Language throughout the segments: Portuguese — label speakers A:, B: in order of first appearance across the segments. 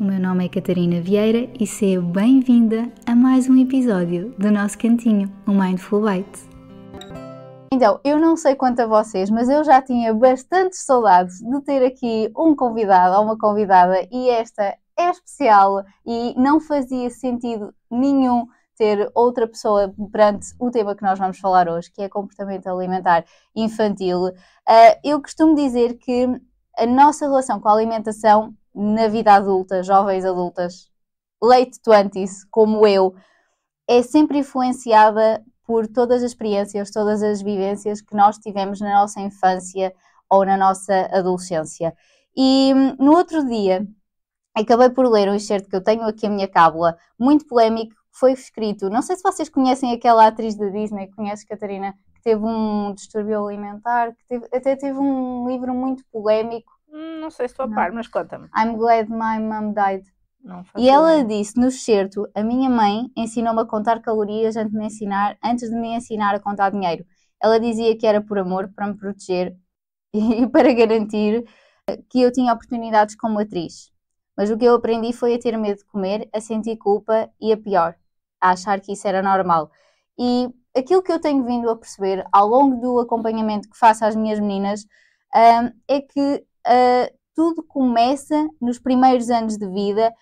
A: o meu nome é Catarina Vieira e seja bem-vinda a mais um episódio do nosso cantinho, o Mindful Bites.
B: Então, eu não sei quanto a vocês, mas eu já tinha bastantes saudades de ter aqui um convidado ou uma convidada e esta é especial e não fazia sentido nenhum ter outra pessoa perante o tema que nós vamos falar hoje, que é comportamento alimentar infantil. Eu costumo dizer que a nossa relação com a alimentação na vida adulta, jovens adultas, late 20s, como eu, é sempre influenciada por todas as experiências, todas as vivências que nós tivemos na nossa infância ou na nossa adolescência. E no outro dia, acabei por ler um excerto que eu tenho aqui a minha cábula, muito polémico, que foi escrito, não sei se vocês conhecem aquela atriz da Disney, conheces, Catarina, que teve um distúrbio alimentar, que até teve um livro muito polémico.
C: Não sei se estou a par, mas conta-me.
B: I'm Glad My Mom Died.
C: E
B: ela disse no excerto: a minha mãe ensinou-me a contar calorias antes de me ensinar a contar dinheiro. Ela dizia que era por amor, para me proteger e para garantir que eu tinha oportunidades como atriz. Mas o que eu aprendi foi a ter medo de comer, a sentir culpa e a pior, a achar que isso era normal. E aquilo que eu tenho vindo a perceber ao longo do acompanhamento que faço às minhas meninas é que tudo começa nos primeiros anos de vida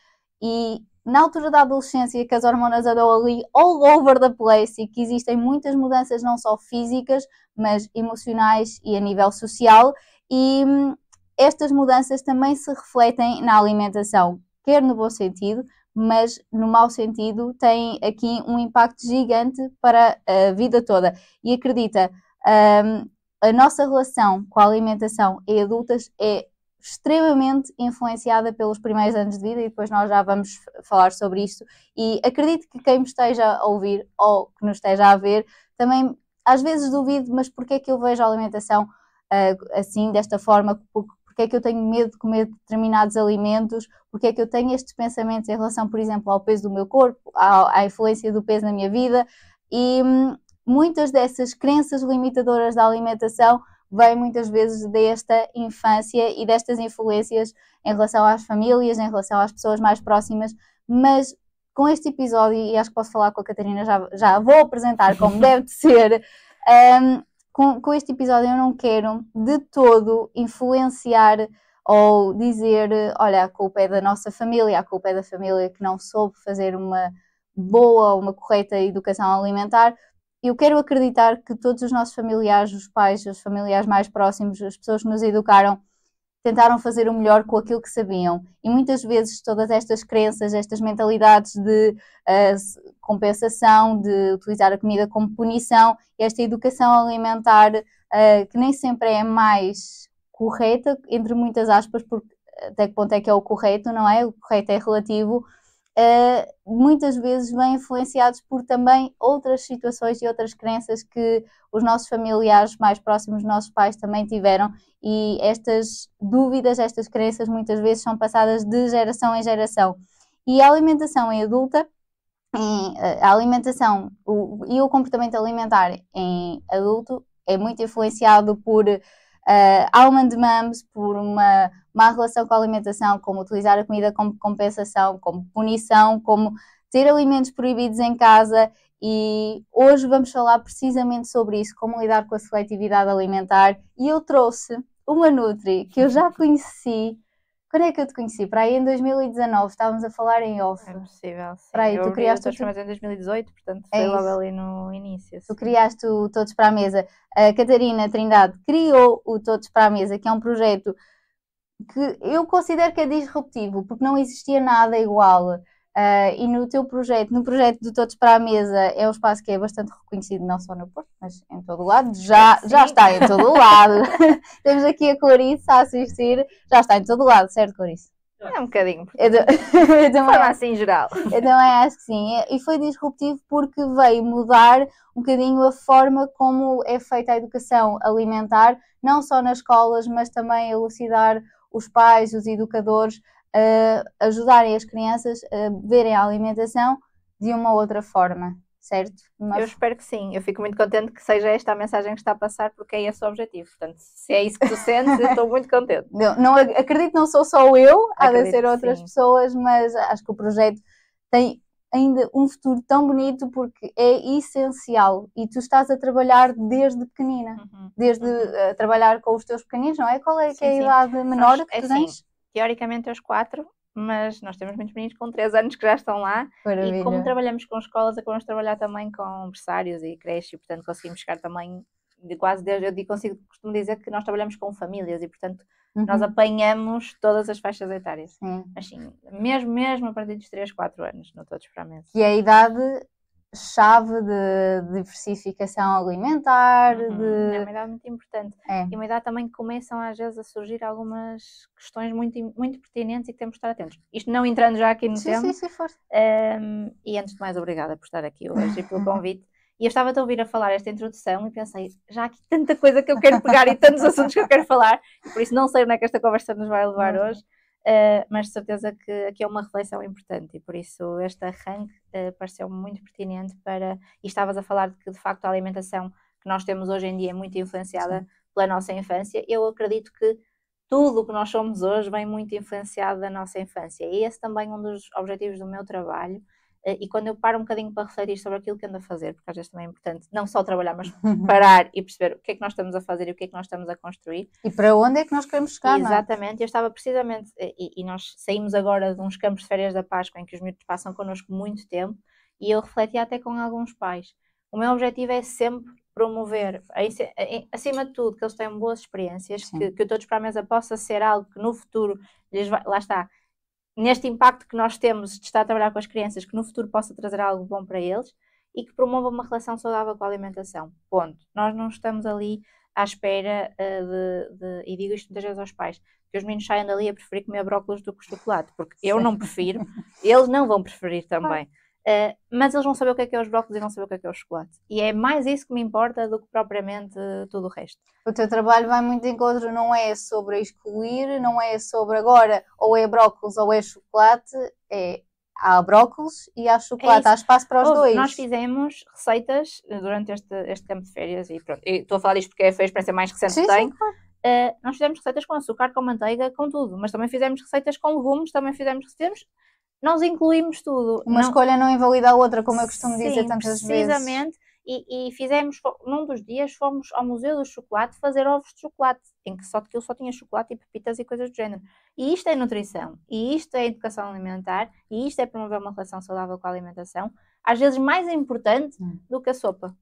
B: e na altura da adolescência, que as hormonas andam ali all over the place e que existem muitas mudanças não só físicas, mas emocionais e a nível social, e estas mudanças também se refletem na alimentação, quer no bom sentido, mas no mau sentido tem aqui um impacto gigante para a vida toda. E acredita, a nossa relação com a alimentação em adultas é extremamente influenciada pelos primeiros anos de vida e depois nós já vamos falar sobre isto e acredito que quem me esteja a ouvir ou que nos esteja a ver também às vezes duvido, mas porque é que eu vejo a alimentação assim, desta forma, porque é que eu tenho medo de comer determinados alimentos, porque é que eu tenho estes pensamentos em relação, por exemplo, ao peso do meu corpo, à influência do peso na minha vida e muitas dessas crenças limitadoras da alimentação vem muitas vezes desta infância e destas influências em relação às famílias, em relação às pessoas mais próximas, mas com este episódio, e acho que posso falar com a Catarina, já vou apresentar como deve de ser, com este episódio eu não quero de todo influenciar ou dizer, olha, a culpa é da nossa família, a culpa é da família que não soube fazer uma boa, uma correta educação alimentar. Eu quero acreditar que todos os nossos familiares, os pais, os familiares mais próximos, as pessoas que nos educaram, tentaram fazer o melhor com aquilo que sabiam. E muitas vezes todas estas crenças, estas mentalidades de compensação, de utilizar a comida como punição, esta educação alimentar que nem sempre é mais correta, entre muitas aspas, porque até que ponto é que é o correto, não é? O correto é relativo. Muitas vezes vêm influenciados por também outras situações e outras crenças que os nossos familiares mais próximos, os nossos pais também tiveram e estas dúvidas, estas crenças muitas vezes são passadas de geração em geração. E a alimentação em adulta, a alimentação e o comportamento alimentar em adulto é muito influenciado por almond moms, por uma má relação com a alimentação, como utilizar a comida como compensação, como punição, como ter alimentos proibidos em casa e hoje vamos falar precisamente sobre isso, como lidar com a seletividade alimentar e eu trouxe uma Nutri que eu já conheci. Quando é que eu te conheci? Para aí em 2019, estávamos a falar em off.
C: É possível, sim.
B: Para aí,
C: eu
B: tu criaste
C: o em 2018, portanto foi logo ali no início.
B: Tu criaste o Todos para a Mesa. A Catarina Trindade criou o Todos para a Mesa, que é um projeto que eu considero que é disruptivo, porque não existia nada igual. E no teu projeto, no projeto do Todos para a Mesa, é um espaço que é bastante reconhecido, não só no Porto, mas em todo o lado. Já está em todo o lado. Temos aqui a Clarice a assistir. Já está em todo o lado, certo, Clarice?
C: É um bocadinho.
B: Eu também
C: assim em geral.
B: Eu também acho que sim. E foi disruptivo porque veio mudar um bocadinho a forma como é feita a educação alimentar, não só nas escolas, mas também elucidar os pais, os educadores, ajudarem as crianças a verem a alimentação de uma outra forma, certo?
C: Eu espero que sim, eu fico muito contente que seja esta a mensagem que está a passar, porque é esse o objetivo. Portanto, se é isso que tu sentes, eu estou muito contente.
B: Não, acredito que não sou só eu, há de
C: Acredito
B: ser
C: que
B: outras
C: sim.
B: pessoas, mas acho que o projeto tem ainda um futuro tão bonito porque é essencial e tu estás a trabalhar desde pequenina, desde a trabalhar com os teus pequeninos, não é? Qual é que é a idade menor que tu tens?
C: Teoricamente aos 4, mas nós temos muitos meninos com 3 anos que já estão lá.
B: Maravilha.
C: E como trabalhamos com escolas, acabamos de trabalhar também com berçários e creche, e portanto conseguimos chegar também de quase desde, costumo dizer que nós trabalhamos com famílias e portanto nós apanhamos todas as faixas etárias.
B: Sim.
C: Mas sim, mesmo a partir dos 3, 4 anos, não todos para a mesa.
B: E a idade chave de diversificação alimentar,
C: É uma idade muito importante.
B: É.
C: E uma idade também que começam às vezes a surgir algumas questões muito, muito pertinentes e que temos de estar atentos. Isto não entrando já aqui no tema.
B: Sim, força.
C: E antes de mais, obrigada por estar aqui hoje e pelo convite. E eu estava a ouvir a falar esta introdução e pensei, já há aqui tanta coisa que eu quero pegar e tantos assuntos que eu quero falar, e por isso não sei onde é que esta conversa nos vai levar hoje. Mas de certeza que aqui é uma reflexão importante e por isso este arranque pareceu-me muito pertinente e estavas a falar de que de facto a alimentação que nós temos hoje em dia é muito influenciada pela nossa infância. Eu acredito que tudo o que nós somos hoje vem muito influenciado da nossa infância e esse também é um dos objetivos do meu trabalho. E quando eu paro um bocadinho para refletir sobre aquilo que ando a fazer, porque às vezes também é importante não só trabalhar, mas parar e perceber o que é que nós estamos a fazer e o que é que nós estamos a construir.
B: E para onde é que nós queremos chegar,
C: Exatamente,
B: não é?
C: Eu estava precisamente, e nós saímos agora de uns campos de férias da Páscoa em que os miúdos passam connosco muito tempo e eu refleti até com alguns pais. O meu objetivo é sempre promover, acima de tudo, que eles tenham boas experiências, que o Todos para a Mesa possa ser algo que no futuro lhes vai, lá está, neste impacto que nós temos de estar a trabalhar com as crianças, que no futuro possa trazer algo bom para eles e que promova uma relação saudável com a alimentação. Ponto. Nós não estamos ali à espera e digo isto muitas vezes aos pais, que os meninos saiam dali a preferir comer brócolis do que chocolate, porque eu não prefiro, eles não vão preferir também. Mas eles vão saber o que é os brócolis e vão saber o que é o chocolate. E é mais isso que me importa do que propriamente tudo o resto.
B: O teu trabalho vai muito de encontro, não é sobre excluir, não é sobre agora ou é brócolis ou é chocolate, há brócolis e há chocolate, há espaço para os dois.
C: Nós fizemos receitas durante este campo de férias e pronto, estou a falar disto porque foi a experiência mais recente que tenho.
B: Claro.
C: Nós fizemos receitas com açúcar, com manteiga, com tudo, mas também fizemos receitas com legumes, nós incluímos tudo.
B: Uma escolha não invalida a outra, como eu costumo dizer tantas vezes.
C: Precisamente, e fizemos, num dos dias, fomos ao Museu do Chocolate fazer ovos de chocolate, em que aquilo só tinha chocolate e pepitas e coisas do género. E isto é nutrição, e isto é educação alimentar, e isto é promover uma relação saudável com a alimentação, às vezes mais importante do que a sopa.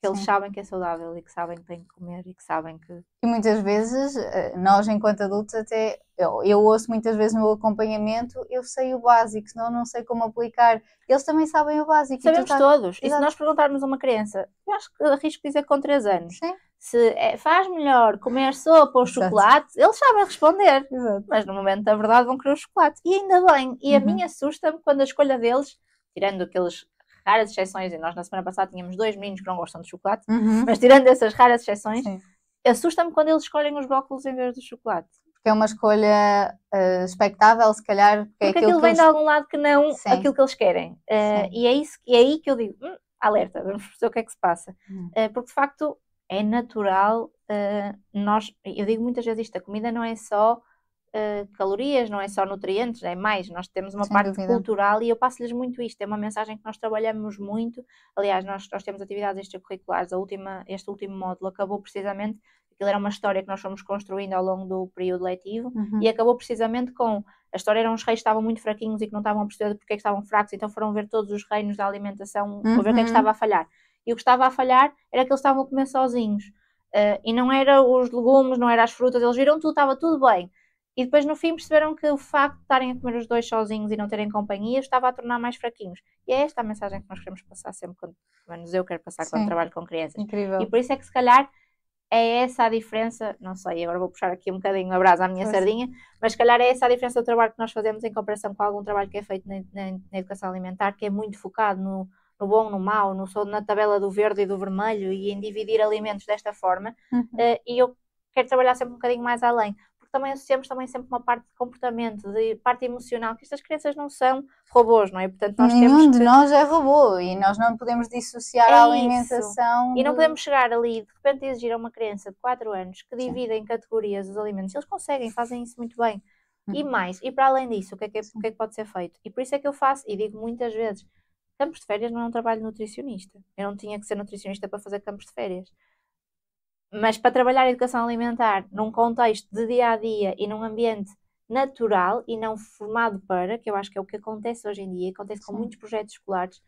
C: Que eles sabem que é saudável e que sabem que têm que comer e que sabem que...
B: E muitas vezes, nós enquanto adultos, até eu ouço muitas vezes no meu acompanhamento, eu sei o básico, senão não sei como aplicar. Eles também sabem o básico.
C: Sabemos todos. E se nós perguntarmos a uma criança, eu acho que arrisco dizer que com 3 anos, se faz melhor comer sopa ou chocolate, eles sabem responder. Mas no momento da verdade vão querer o chocolate. E ainda bem. E a mim assusta-me quando a escolha deles, tirando aqueles... raras exceções, e nós na semana passada tínhamos 2 meninos que não gostam de chocolate, mas tirando essas raras exceções, assusta-me quando eles escolhem os brócolis em vez do chocolate.
B: Porque é uma escolha expectável, se calhar.
C: Porque aquilo vem de algum lado que não aquilo que eles querem. E é aí que eu digo, alerta, vamos perceber o que é que se passa. Porque de facto é natural, eu digo muitas vezes isto, a comida não é só calorias, não é só nutrientes, é mais, nós temos uma parte cultural e eu passo-lhes muito isto, é uma mensagem que nós trabalhamos muito, aliás, nós temos atividades extracurriculares, este último módulo acabou precisamente, aquilo era uma história que nós fomos construindo ao longo do período letivo e acabou precisamente com, a história eram os reis que estavam muito fraquinhos e que não estavam a perceber porque é que estavam fracos, então foram ver todos os reinos da alimentação, para ver o que é que estava a falhar, e o que estava a falhar era que eles estavam a comer sozinhos, e não era os legumes, não era as frutas, eles viram tudo, estava tudo bem. E depois no fim perceberam que o facto de estarem a comer os dois sozinhos e não terem companhia estava a tornar mais fraquinhos. E é esta a mensagem que nós queremos passar sempre, pelo menos eu quero passar quando trabalho com crianças.
B: Incrível.
C: E por isso é que se calhar é essa a diferença, não sei, agora vou puxar aqui um bocadinho a brasa à minha sardinha, mas se calhar é essa a diferença do trabalho que nós fazemos em comparação com algum trabalho que é feito na educação alimentar, que é muito focado no bom, no mau, na tabela do verde e do vermelho e em dividir alimentos desta forma. E eu quero trabalhar sempre um bocadinho mais além. também associamos também sempre uma parte de comportamento, de parte emocional, que estas crianças não são robôs, não é? Portanto, nós
B: Nenhum de nós é robô e nós não podemos dissociar a alimentação.
C: E não podemos chegar ali de repente e exigir a uma criança de 4 anos que divida em categorias os alimentos. Eles conseguem, fazem isso muito bem. E mais, e para além disso, o que é que pode ser feito? E por isso é que eu faço, e digo muitas vezes, campos de férias não é um trabalho nutricionista. Eu não tinha que ser nutricionista para fazer campos de férias. Mas para trabalhar a educação alimentar num contexto de dia-a-dia e num ambiente natural e não formado para, que eu acho que é o que acontece hoje em dia, acontece com muitos projetos escolares,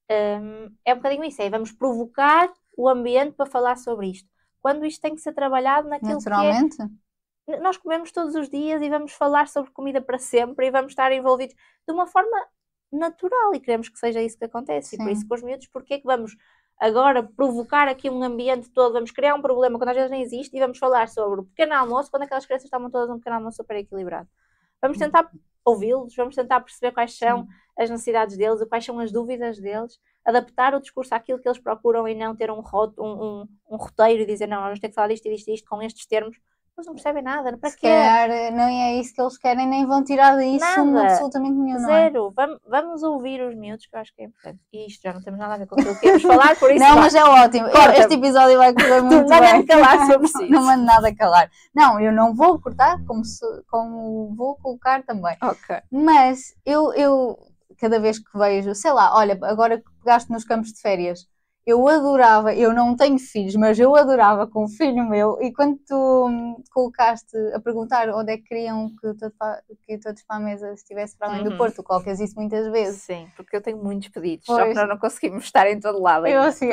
C: é um bocadinho isso, vamos provocar o ambiente para falar sobre isto. Quando isto tem que ser trabalhado naquilo
B: naturalmente.
C: Que é... Nós comemos todos os dias e vamos falar sobre comida para sempre e vamos estar envolvidos de uma forma natural e queremos que seja isso que acontece. Sim. E por isso com os miúdos, porque é que vamos agora provocar aqui um ambiente todo, vamos criar um problema quando às vezes nem existe e vamos falar sobre o pequeno almoço quando aquelas crianças estavam todas num pequeno almoço super equilibrado. Vamos tentar ouvi-los, vamos tentar perceber quais são as necessidades deles, quais são as dúvidas deles, adaptar o discurso àquilo que eles procuram e não ter um roteiro e dizer não, nós vamos ter que falar disto e disto e disto com estes termos. Eles não percebem nada, para quê?
B: Não é isso que eles querem, nem vão tirar disso absolutamente nenhum.
C: Zero. Não é? Vamos ouvir os miúdos, que eu acho que é importante. E isto já não temos nada a ver com aquilo que queremos falar, por isso.
B: Não, mas é ótimo. Este episódio vai correr muito bem.
C: Não mando calar sobre isso.
B: Não mando nada calar. Não, eu não vou cortar, como vou colocar também.
C: Ok.
B: Mas eu cada vez que vejo, sei lá, olha, agora que pegaste nos campos de férias, eu adorava, eu não tenho filhos, mas eu adorava com o filho meu, e quando tu colocaste a perguntar onde é que queriam que todos para a mesa estivesse para além do Porto, tu colocas isso muitas vezes.
C: Sim, porque eu tenho muitos pedidos, só que nós não conseguimos estar em todo lado.
B: Eu assim,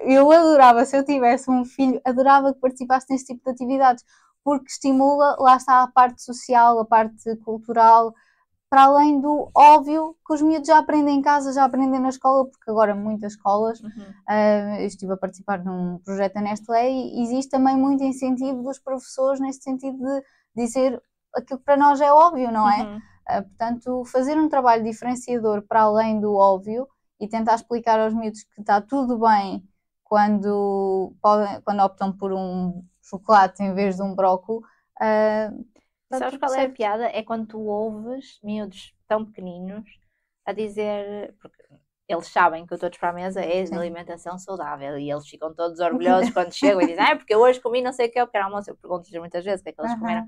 B: eu adorava, se eu tivesse um filho, adorava que participasse neste tipo de atividades, porque estimula, lá está a parte social, a parte cultural, para além do óbvio que os miúdos já aprendem em casa, já aprendem na escola, porque agora muitas escolas, eu estive a participar num projeto da Nestlé e existe também muito incentivo dos professores neste sentido de dizer aquilo que para nós é óbvio, não é? Portanto, fazer um trabalho diferenciador para além do óbvio e tentar explicar aos miúdos que está tudo bem quando optam por um chocolate em vez de um brócolis.
C: Sabes qual é a piada? É quando tu ouves miúdos tão pequeninos a dizer, porque eles sabem que o Todos para a Mesa é de alimentação saudável e eles ficam todos orgulhosos quando chegam e dizem, porque eu hoje comi não sei o que é o pequeno almoço. Eu pergunto-lhes muitas vezes o que é que eles comeram.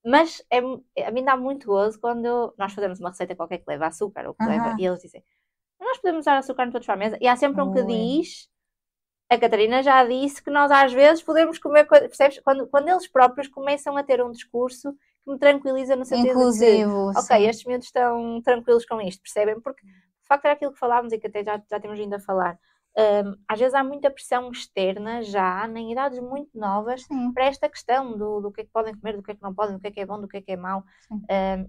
C: Mas a mim dá muito gozo quando nós fazemos uma receita qualquer que leva açúcar ou que leva, e eles dizem, nós podemos usar açúcar no Todos para a Mesa, e há sempre um que diz, a Catarina já disse que nós às vezes podemos comer, percebes? Quando eles próprios começam a ter um discurso que me tranquiliza no sentido
B: inclusivo,
C: de ok, estes miúdos estão tranquilos com isto, percebem? Porque de facto era aquilo que falávamos e que até já temos vindo a falar. Às vezes há muita pressão externa já, em idades muito novas, para esta questão do que é que podem comer, do que é que não podem, do que é bom, do que é mau.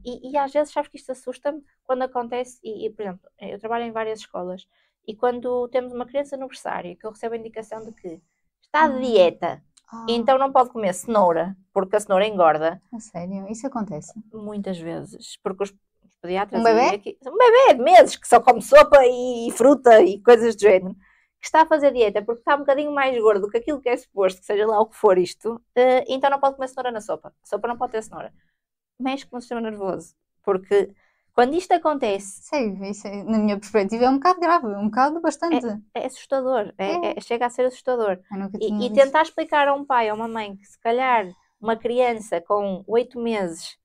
C: E às vezes sabes que isto assusta-me quando acontece, e por exemplo, eu trabalho em várias escolas, e quando temos uma criança no berçário que eu recebo a indicação de que está de dieta, então não pode comer cenoura, porque a cenoura engorda.
B: A sério? Isso acontece?
C: Muitas vezes, porque os pediatras...
B: Um bebê?
C: Um bebê de meses, que só come sopa e fruta e coisas do género, que está a fazer dieta porque está um bocadinho mais gordo do que aquilo que é suposto, que seja lá o que for isto, então não pode comer cenoura na sopa. A sopa não pode ter cenoura. Mexe com o sistema nervoso, porque... Quando isto acontece...
B: Sei, isso na minha perspectiva é um bocado grave, um bocado bastante.
C: É assustador, chega a ser assustador. E
B: visto.
C: Tentar explicar a um pai ou uma mãe que se calhar uma criança com 8 meses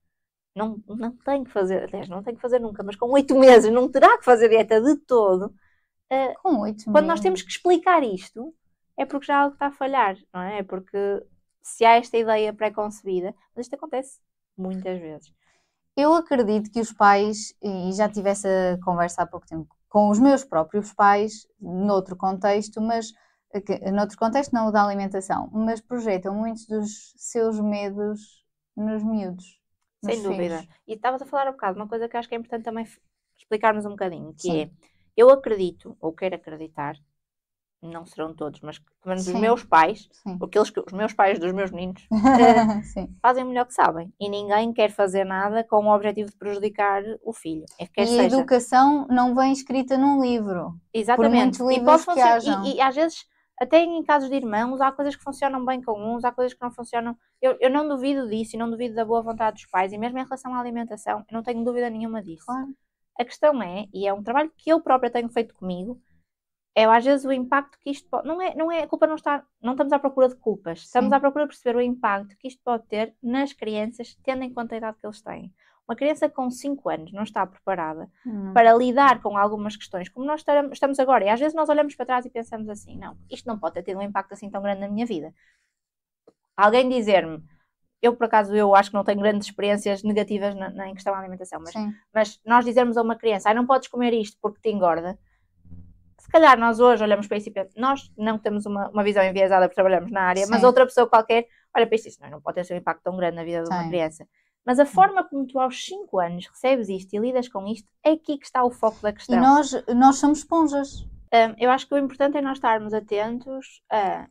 C: não tem que fazer, aliás, não tem que fazer nunca, mas com 8 meses não terá que fazer dieta de todo.
B: Com 8 meses.
C: Quando nós temos que explicar isto, é porque já algo está a falhar, não é? É porque se há esta ideia pré-concebida, mas isto acontece muitas vezes.
B: Eu acredito que os pais, e já tive essa conversa há pouco tempo, com os meus próprios pais, noutro contexto, mas noutro contexto não o da alimentação, mas projetam muitos dos seus medos nos miúdos.
C: Sem dúvida. E estavas a falar um bocado, uma coisa que acho que é importante também explicarmos um bocadinho, que é, eu acredito, ou quero acreditar, não serão todos, mas pelo menos os meus pais, os meus pais dos meus meninos, fazem o melhor que sabem. E ninguém quer fazer nada com o objetivo de prejudicar o filho.
B: A educação não vem escrita num livro.
C: Exatamente.
B: Por muitos livros que hajam.
C: E às vezes Até em casos de irmãos, há coisas que funcionam bem com uns, há coisas que não funcionam. Eu não duvido disso e não duvido da boa vontade dos pais. E mesmo em relação à alimentação, eu não tenho dúvida nenhuma disso.
B: Claro.
C: A questão é, e é um trabalho que eu própria tenho feito comigo, é às vezes o impacto que isto pode... Não é a culpa não está... Não estamos à procura de culpas. Estamos à procura de perceber o impacto que isto pode ter nas crianças, tendo em conta a idade que eles têm. Uma criança com 5 anos não está preparada para lidar com algumas questões como nós estamos agora. E às vezes nós olhamos para trás e pensamos assim, não, isto não pode ter tido um impacto assim tão grande na minha vida. Alguém dizer-me, eu por acaso eu acho que não tenho grandes experiências negativas em questão da alimentação, mas nós dizermos a uma criança, não podes comer isto porque te engorda. Se calhar nós hoje olhamos para isso e pensamos, nós não temos uma visão enviesada porque trabalhamos na área, mas outra pessoa qualquer olha para isto e diz, não pode ter um impacto tão grande na vida de uma criança. Mas a forma como tu aos 5 anos recebes isto e lidas com isto, é aqui que está o foco da questão.
B: E nós somos esponjas.
C: Eu acho que o importante é nós estarmos atentos a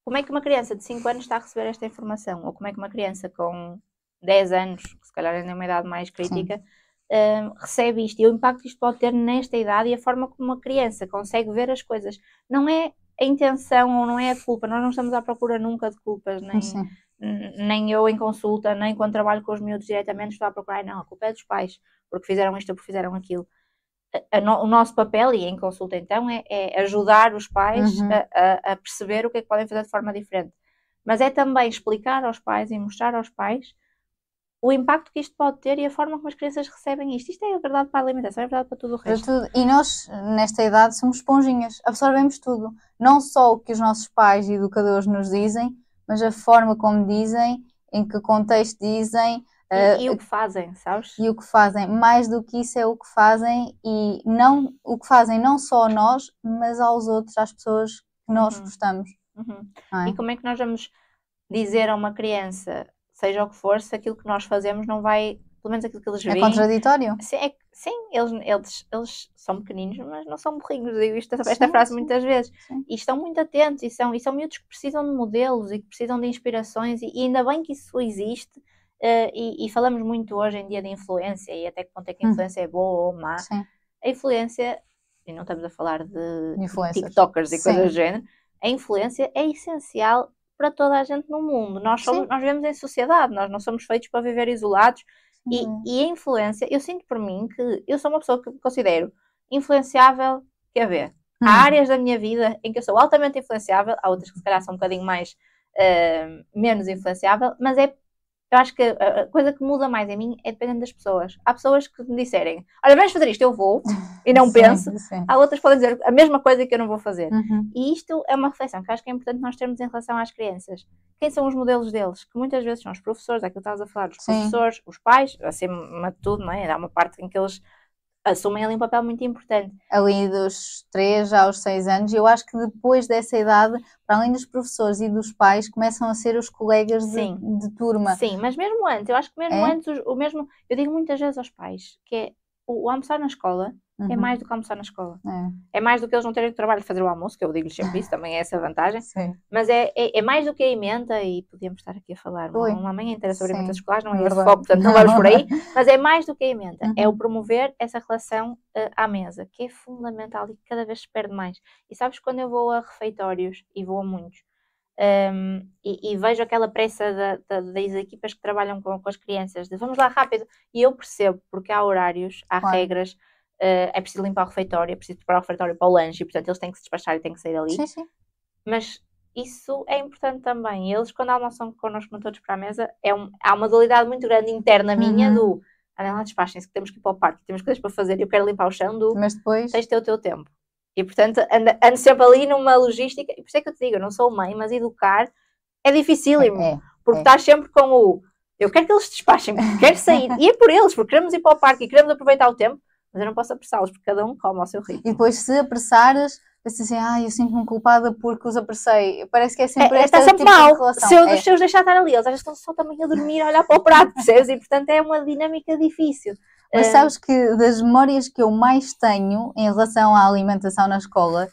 C: como é que uma criança de 5 anos está a receber esta informação, ou como é que uma criança com 10 anos, que se calhar ainda é uma idade mais crítica, recebe isto, e o impacto que isto pode ter nesta idade e a forma como uma criança consegue ver as coisas. Não é a intenção ou não é a culpa, nós não estamos à procura nunca de culpas, nem eu em consulta, nem quando trabalho com os miúdos diretamente estou a procurar, não, a culpa é dos pais, porque fizeram isto ou porque fizeram aquilo. O nosso papel, e em consulta então, é ajudar os pais a perceber o que é que podem fazer de forma diferente. Mas é também explicar aos pais e mostrar aos pais o impacto que isto pode ter e a forma como as crianças recebem isto. Isto é verdade para a alimentação, é verdade para tudo o resto.
B: E nós, nesta idade, somos esponjinhas, absorvemos tudo. Não só o que os nossos pais e educadores nos dizem, mas a forma como dizem, em que contexto dizem.
C: E o que fazem, sabes?
B: E o que fazem. Mais do que isso é o que fazem, e não o que fazem não só a nós, mas aos outros, às pessoas que nós gostamos.
C: E como é que nós vamos dizer a uma criança, seja o que for, se aquilo que nós fazemos não vai, pelo menos aquilo que eles veem...
B: É contraditório?
C: Sim, eles são pequeninos, mas não são burrinhos. Eu digo esta frase muitas vezes. E estão muito atentos, e são miúdos que precisam de modelos e que precisam de inspirações, e ainda bem que isso existe. E falamos muito hoje em dia de influência, e até que ponto é que a influência é boa ou má. A influência, e não estamos a falar de tiktokers e coisas do género, a influência é essencial para toda a gente no mundo. Nós vivemos em sociedade, nós não somos feitos para viver isolados. E a influência, eu sinto por mim que eu sou uma pessoa que me considero influenciável, quer ver, há áreas da minha vida em que eu sou altamente influenciável, há outras que se calhar são um bocadinho mais menos influenciável, mas eu acho que a coisa que muda mais em mim é dependendo das pessoas. Há pessoas que me disserem, olha, vamos fazer isto, eu vou, e não penso. Há outras que podem dizer a mesma coisa que eu não vou fazer. E isto é uma reflexão que acho que é importante nós termos em relação às crianças. Quem são os modelos deles? Que muitas vezes são os professores, é aquilo que estavas a falar, os professores, os pais, acima de tudo, não é? Há uma parte em que eles assumem ali um papel muito importante.
B: Ali dos 3 aos 6 anos, eu acho que depois dessa idade, para além dos professores e dos pais, começam a ser os colegas de turma.
C: Sim, mas mesmo antes, eu acho que mesmo antes, eu digo muitas vezes aos pais, que é o almoçar na escola é mais do que almoçar na escola. É mais do que eles não terem o trabalho de fazer o almoço, que eu digo-lhes sempre isso, também é essa vantagem. Mas é mais do que a emenda, e podíamos estar aqui a falar uma manhã inteira sobre emendas escolares, não é esse foco, portanto não vamos por aí, mas é mais do que a emenda, é o promover essa relação à mesa, que é fundamental e cada vez se perde mais. E sabes, quando eu vou a refeitórios, e vou a muitos, e vejo aquela pressa das equipas que trabalham com as crianças, de vamos lá rápido, e eu percebo, porque há horários, há regras, é preciso limpar o refeitório, é preciso preparar o refeitório para o lanche, e portanto eles têm que se despachar e têm que sair dali. Mas isso é importante também. Eles, quando almoçam connosco todos para a mesa, há uma dualidade muito grande interna minha do andem lá, despachem-se, que temos que ir para o parque, temos coisas para fazer, eu quero limpar o chão, mas depois tens de ter o teu tempo. E portanto ando sempre ali numa logística, e por isso é que eu te digo, eu não sou mãe, mas educar é dificílimo, porque estás sempre com eu quero que eles se despachem, porque quero sair, e é por eles, porque queremos ir para o parque e queremos aproveitar o tempo, mas eu não posso apressá-los, porque cada um come ao seu ritmo.
B: E depois, se apressares, pensas assim, eu sinto-me culpada porque os apressei. Parece que é sempre esta
C: sempre
B: tipo
C: mal.
B: de relação.
C: Se eu os deixar estar ali, eles estão só também a dormir, a olhar para o prato, percebes? E portanto é uma dinâmica difícil.
B: Mas sabes que das memórias que eu mais tenho em relação à alimentação na escola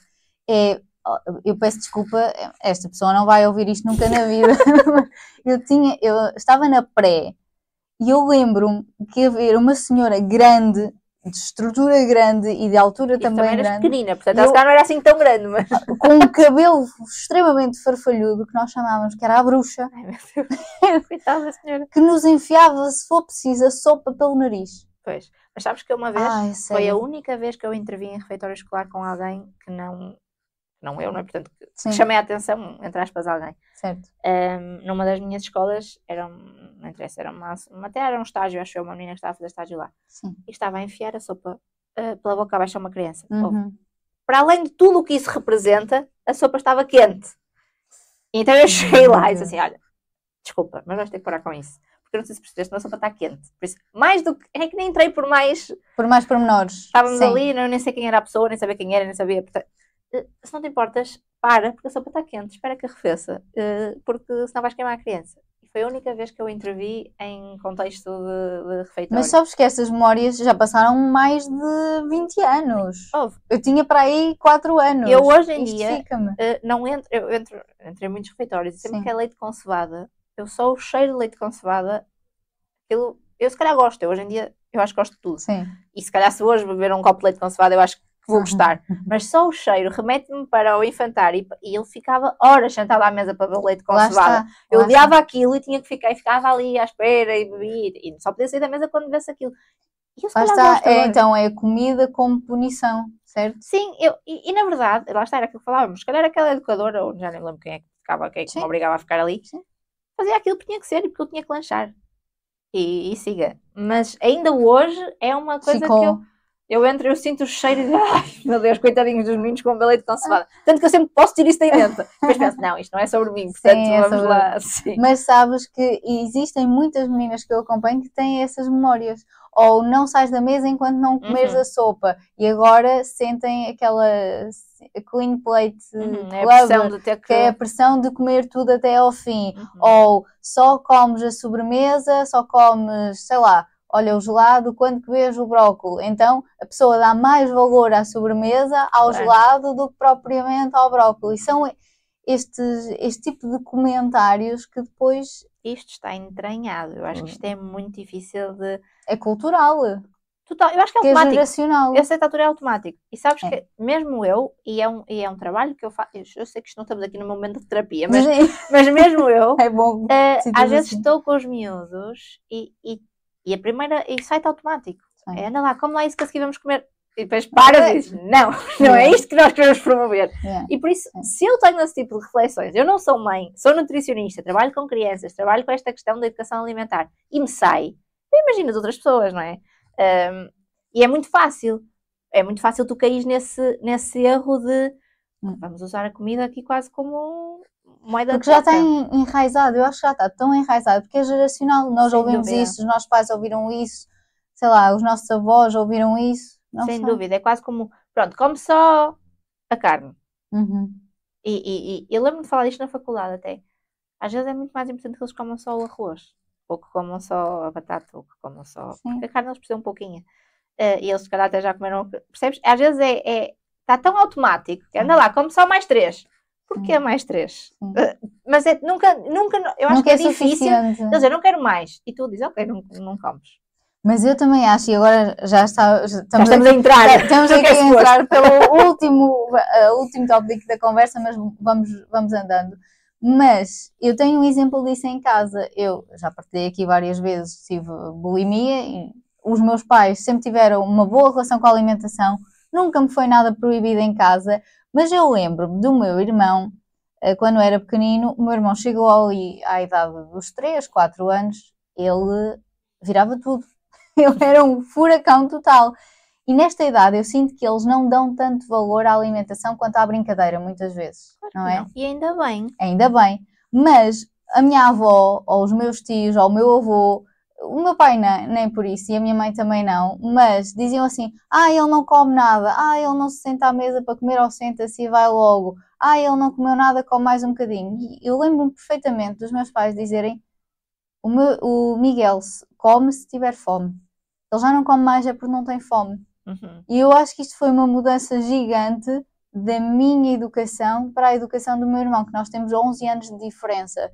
B: eu peço desculpa, esta pessoa não vai ouvir isto nunca na vida. Eu estava na pré e eu lembro-me que haver uma senhora grande de estrutura grande e de altura também
C: eras
B: grande.
C: pequenina, portanto ela se calhar não era assim tão grande, mas...
B: Com um cabelo extremamente farfalhudo, que nós chamávamos que era a bruxa.
C: Ai, meu Deus, coitada da senhora.
B: Que nos enfiava, se for preciso, a sopa pelo nariz.
C: Pois, mas sabes que uma vez, foi a única vez que eu intervi em refeitório escolar com alguém que não eu, não é? Portanto, que chamei a atenção, entre aspas, alguém.
B: Certo.
C: Numa das minhas escolas, não interessa, até era um estágio, acho eu, uma menina que estava a fazer estágio lá.
B: Sim.
C: E estava a enfiar a sopa pela boca abaixo a uma criança.
B: Uhum.
C: Para além de tudo o que isso representa, a sopa estava quente. Então eu cheguei lá e disse assim, olha, desculpa, mas vais ter que parar com isso. Porque eu não sei se percebeste, mas a sopa está quente. Por isso, mais do que... É que nem entrei por mais
B: pormenores.
C: Estávamos ali, eu nem sei quem era a pessoa, nem sabia quem era, nem sabia... Portanto, se não te importas, porque a sopa está quente, espera que arrefeça, porque senão vais queimar a criança. E foi a única vez que eu intervi em contexto de refeitório.
B: Mas sabes que essas memórias já passaram mais de 20 anos. Eu tinha para aí 4 anos.
C: Eu hoje em dia
B: não
C: entro em muitos refeitórios e sempre que é leite com cevada, eu só o cheiro de leite com cevada, eu se calhar gosto, hoje em dia eu acho que gosto de tudo.
B: Sim.
C: E se calhar se hoje beber um copo de leite com cevada eu acho que vou gostar, mas só o cheiro remete-me para o infantário e ele ficava horas sentado à mesa para beber leite com cevada. Eu odiava aquilo e tinha que ficar, e ficava ali à espera e bebia, e só podia sair da mesa quando bebesse aquilo. E eu se calhar
B: então é comida como punição, certo?
C: Sim, e na verdade, lá está, era aquilo que falávamos, se calhar aquela educadora, ou já nem lembro quem é que ficava, quem é que me obrigava a ficar ali, fazia aquilo que tinha que ser e porque eu tinha que lanchar. E siga. Mas ainda hoje é uma coisa que eu entro, eu sinto o cheiro e digo, ai meu Deus, coitadinhos dos meninos com leite com cevada. Tanto que eu sempre posso tirar isso da mente. Depois penso, não, isto não é sobre mim, portanto vamos lá. Sim.
B: Mas sabes que existem muitas meninas que eu acompanho que têm essas memórias. Ou não sais da mesa enquanto não comeres a sopa. E agora sentem aquela clean plate club, que é a pressão de comer tudo até ao fim. Ou só comes a sobremesa, só comes, sei lá, olha o gelado quando que vês o brócolis. Então a pessoa dá mais valor à sobremesa, ao gelado, do que propriamente ao brócolis. São este tipo de comentários que depois...
C: Isto está entranhado. Eu acho que isto é muito difícil de...
B: É cultural.
C: Total. Eu acho que é automático.
B: É geracional.
C: Esse é automático. E sabes que mesmo eu, e é um trabalho que eu faço... Eu sei que isto não estamos aqui no momento de terapia, mas mesmo eu...
B: É bom.
C: Às vezes estou com os miúdos e a primeira... E sai-te automático. Anda lá, come lá isso que a seguir vamos comer... E depois para e diz, não é isto que nós queremos promover. E por isso, se eu tenho esse tipo de reflexões, eu não sou mãe, sou nutricionista, trabalho com crianças, trabalho com esta questão da educação alimentar e me sai, eu imagino as outras pessoas, não é? E é muito fácil tu cair nesse erro de vamos usar a comida aqui quase como moeda
B: porque já está enraizado, eu acho que já está tão enraizado, porque é geracional, nós ouvimos isso, os nossos pais ouviram isso, sei lá, os nossos avós ouviram isso.
C: Sem dúvida, é quase como, pronto, come só a carne. E eu lembro-me de falar disto na faculdade até. Às vezes é muito mais importante que eles comam só o arroz, ou que comam só a batata, ou que comam só... Porque a carne eles precisam um pouquinho. E eles se calhar até já comeram... Percebes? Às vezes está tão automático que anda lá, come só mais 3. Porquê mais 3? Mas nunca, eu acho que é difícil. Eles dizem, não quero mais. E tu dizes, ok, não comes.
B: Mas eu também acho, e agora
C: estamos a entrar.
B: Estamos aqui a entrar pelo último tópico da conversa, mas vamos andando. Mas eu tenho um exemplo disso em casa. Eu já partilhei aqui várias vezes, tive bulimia e os meus pais sempre tiveram uma boa relação com a alimentação, nunca me foi nada proibido em casa, mas eu lembro-me do meu irmão, quando era pequenino, o meu irmão chegou ali à idade dos 3, 4 anos, ele virava tudo. Ele era um furacão total. E nesta idade eu sinto que eles não dão tanto valor à alimentação quanto à brincadeira, muitas vezes. Não é?
C: E ainda bem.
B: Ainda bem. Mas a minha avó, ou os meus tios, ou o meu avô, o meu pai nem por isso, e a minha mãe também não, mas diziam assim, ele não come nada, ele não se senta à mesa para comer ou senta-se e vai logo, ele não comeu nada, come mais um bocadinho. E eu lembro-me perfeitamente dos meus pais dizerem, o Miguel come se tiver fome. Ele já não come mais é porque não tem fome. E eu acho que isto foi uma mudança gigante da minha educação para a educação do meu irmão, que nós temos 11 anos de diferença.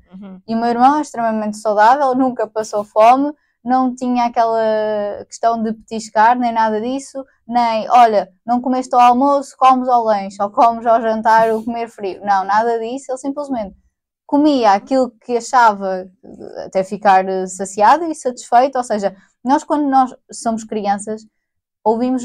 B: E o meu irmão é extremamente saudável, nunca passou fome, não tinha aquela questão de petiscar, nem nada disso, nem, olha, não comeste ao almoço, comes ao lanche, ou comes ao jantar o comer frio. Não, nada disso, ele simplesmente comia aquilo que achava até ficar saciado e satisfeito, ou seja, nós quando nós somos crianças, ouvimos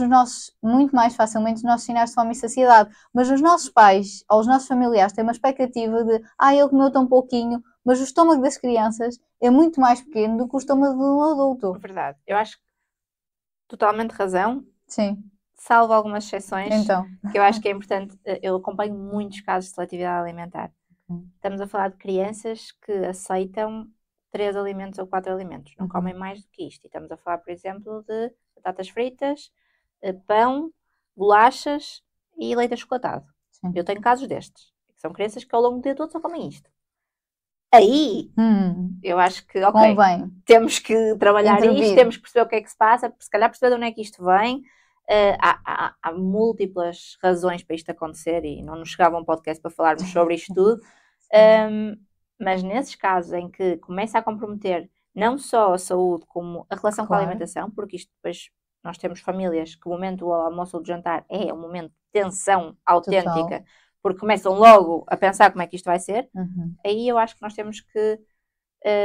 B: muito mais facilmente os nossos sinais de fome e saciedade, mas os nossos pais ou os nossos familiares têm uma expectativa de ele comeu tão pouquinho, mas o estômago das crianças é muito mais pequeno do que o estômago de um adulto.
C: Verdade, eu acho que totalmente razão.
B: Sim.
C: Salvo algumas exceções,
B: então,
C: que eu acho que é importante. Eu acompanho muitos casos de seletividade alimentar. Estamos a falar de crianças que aceitam 3 alimentos ou 4 alimentos, não comem mais do que isto. E estamos a falar, por exemplo, de batatas fritas, pão, bolachas e leite achocolatado.
B: Sim.
C: Eu tenho casos destes, que são crianças que ao longo do dia todo só comem isto. Aí, eu acho que,
B: convém.
C: Temos que trabalhar
B: Intervir.
C: isto, temos que perceber o que é que se passa, se calhar perceber de onde é que isto vem. Há múltiplas razões para isto acontecer e não nos chegava um podcast para falarmos sobre isto tudo, mas nesses casos em que começa a comprometer não só a saúde como a relação com a alimentação, porque isto depois nós temos famílias que o momento do almoço ou do jantar é um momento de tensão autêntica, porque começam logo a pensar como é que isto vai ser. Aí eu acho que nós temos que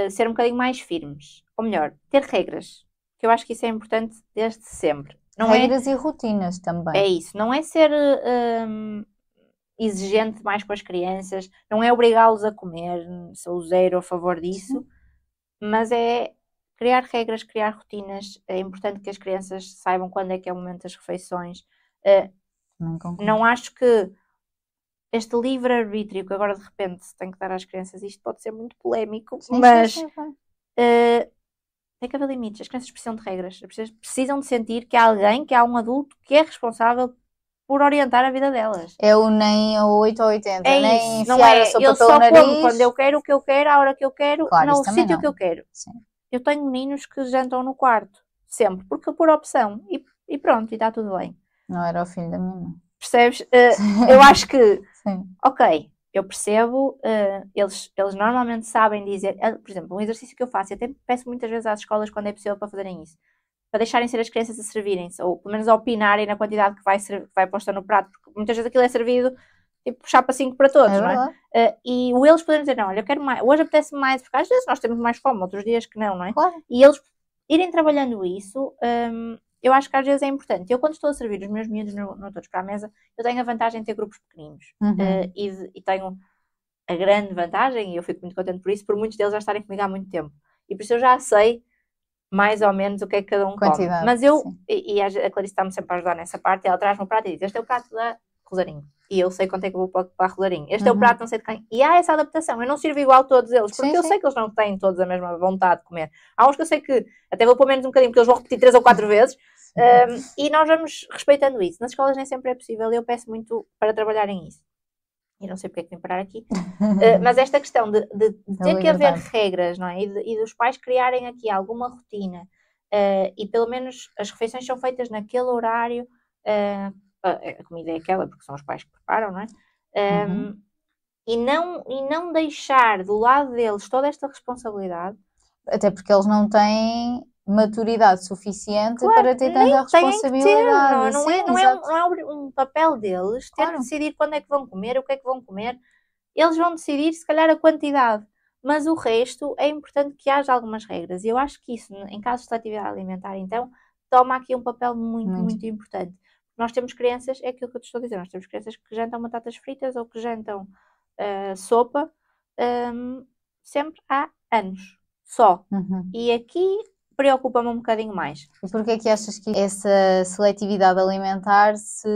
C: ser um bocadinho mais firmes, ou melhor, ter regras, que eu acho que isso é importante desde sempre.
B: Regras e rotinas também.
C: É isso, não é ser exigente mais com as crianças, não é obrigá-los a comer, sou zero a favor disso, mas é criar regras, criar rotinas. É importante que as crianças saibam quando é que é o momento das refeições. Não acho que este livre-arbítrio que agora de repente se tem que dar às crianças, isto pode ser muito polémico, mas tem que haver limites. As crianças precisam de regras, precisam de sentir que há alguém, que há um adulto que é responsável por orientar a vida delas.
B: É o nem 8 ou 80,
C: é
B: nem
C: isso, não é?
B: A sopa
C: Eu
B: pelo
C: só
B: nariz.
C: como quando eu quero, o que eu quero, a hora que eu quero, no sítio que eu quero.
B: Sim.
C: Eu tenho meninos que jantam no quarto, sempre, porque por opção, e pronto, e está tudo bem.
B: Não era o filho da minha mãe.
C: Percebes? Eu acho que,
B: sim.
C: Ok, eu percebo, eles normalmente sabem dizer, por exemplo, um exercício que eu faço, eu até peço muitas vezes às escolas quando é possível para fazerem isso, para deixarem ser as crianças a servirem-se, ou pelo menos a opinarem na quantidade que vai posta no prato, porque muitas vezes aquilo é servido tipo chapa 5 para todos, não é? E eles poderem dizer, não, olha, eu quero mais, hoje apetece mais, porque às vezes nós temos mais fome, outros dias que não é?
B: Claro.
C: E eles irem trabalhando isso, eu acho que às vezes é importante. Eu quando estou a servir os meus miúdos no Todos para a Mesa, eu tenho a vantagem de ter grupos pequeninos, e tenho a grande vantagem, e eu fico muito contente por isso, por muitos deles já estarem comigo há muito tempo, e por isso eu já sei mais ou menos o que é que cada um come. Mas eu, e a Clarice está-me sempre a ajudar nessa parte, ela traz-me o prato e diz, este é o prato da Rosarinho, e eu sei quanto é que eu vou para a Rosarinho, este é o prato não sei de quem, e há essa adaptação, eu não sirvo igual a todos eles, porque eu sei que eles não têm todos a mesma vontade de comer. Há uns que eu sei que até vou pôr menos um bocadinho, porque eles vão repetir 3 ou 4 vezes, e nós vamos respeitando isso. Nas escolas nem sempre é possível, e eu peço muito para trabalharem isso. E não sei porque é que vim parar aqui, mas esta questão de ter que haver regras, não é? E dos pais criarem aqui alguma rotina, e pelo menos as refeições são feitas naquele horário, a comida é aquela, porque são os pais que preparam, não é? E não deixar do lado deles toda esta responsabilidade.
B: Até porque eles não têm maturidade suficiente para ter tanta responsabilidade.
C: Não é um papel deles ter que decidir quando é que vão comer, o que é que vão comer. Eles vão decidir, se calhar, a quantidade. Mas o resto é importante que haja algumas regras. E eu acho que isso, em casos de seletividade alimentar, então, toma aqui um papel muito importante. Nós temos crianças, é aquilo que eu te estou a dizer, nós temos crianças que jantam batatas fritas ou que jantam sopa sempre há anos. Só. E aqui preocupa-me um bocadinho mais.
B: E porquê é que achas que essa seletividade alimentar se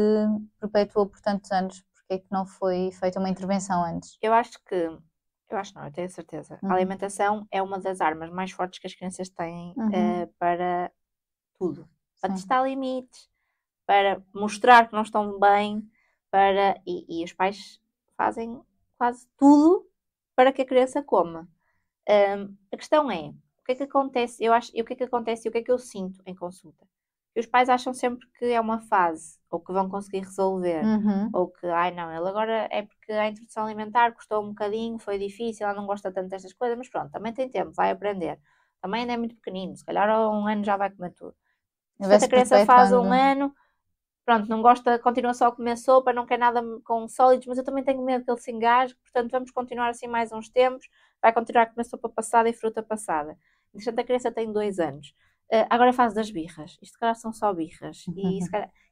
B: perpetuou por tantos anos? Porquê é que não foi feita uma intervenção antes?
C: Eu tenho certeza. A alimentação é uma das armas mais fortes que as crianças têm para tudo. Para testar limites, para mostrar que não estão bem, e os pais fazem quase tudo para que a criança coma. A questão é, o que é que acontece? O que é que acontece e o que é que eu sinto em consulta? Que os pais acham sempre que é uma fase, ou que vão conseguir resolver, ou que, não, ele agora é porque a introdução alimentar custou um bocadinho, foi difícil, ela não gosta tanto destas coisas, mas pronto, também tem tempo, vai aprender. também ainda é muito pequenino, se calhar há 1 ano já vai comer tudo. Se a
B: Vai-se
C: criança faz 1
B: perpetuando.
C: ano, pronto, não gosta, continua só a comer sopa, não quer nada com sólidos, mas eu também tenho medo que ele se engasgue, portanto vamos continuar assim mais uns tempos, vai continuar a comer sopa passada e fruta passada. Entretanto, a criança tem 2 anos. Agora é a fase das birras. Isto, calhar, são só birras.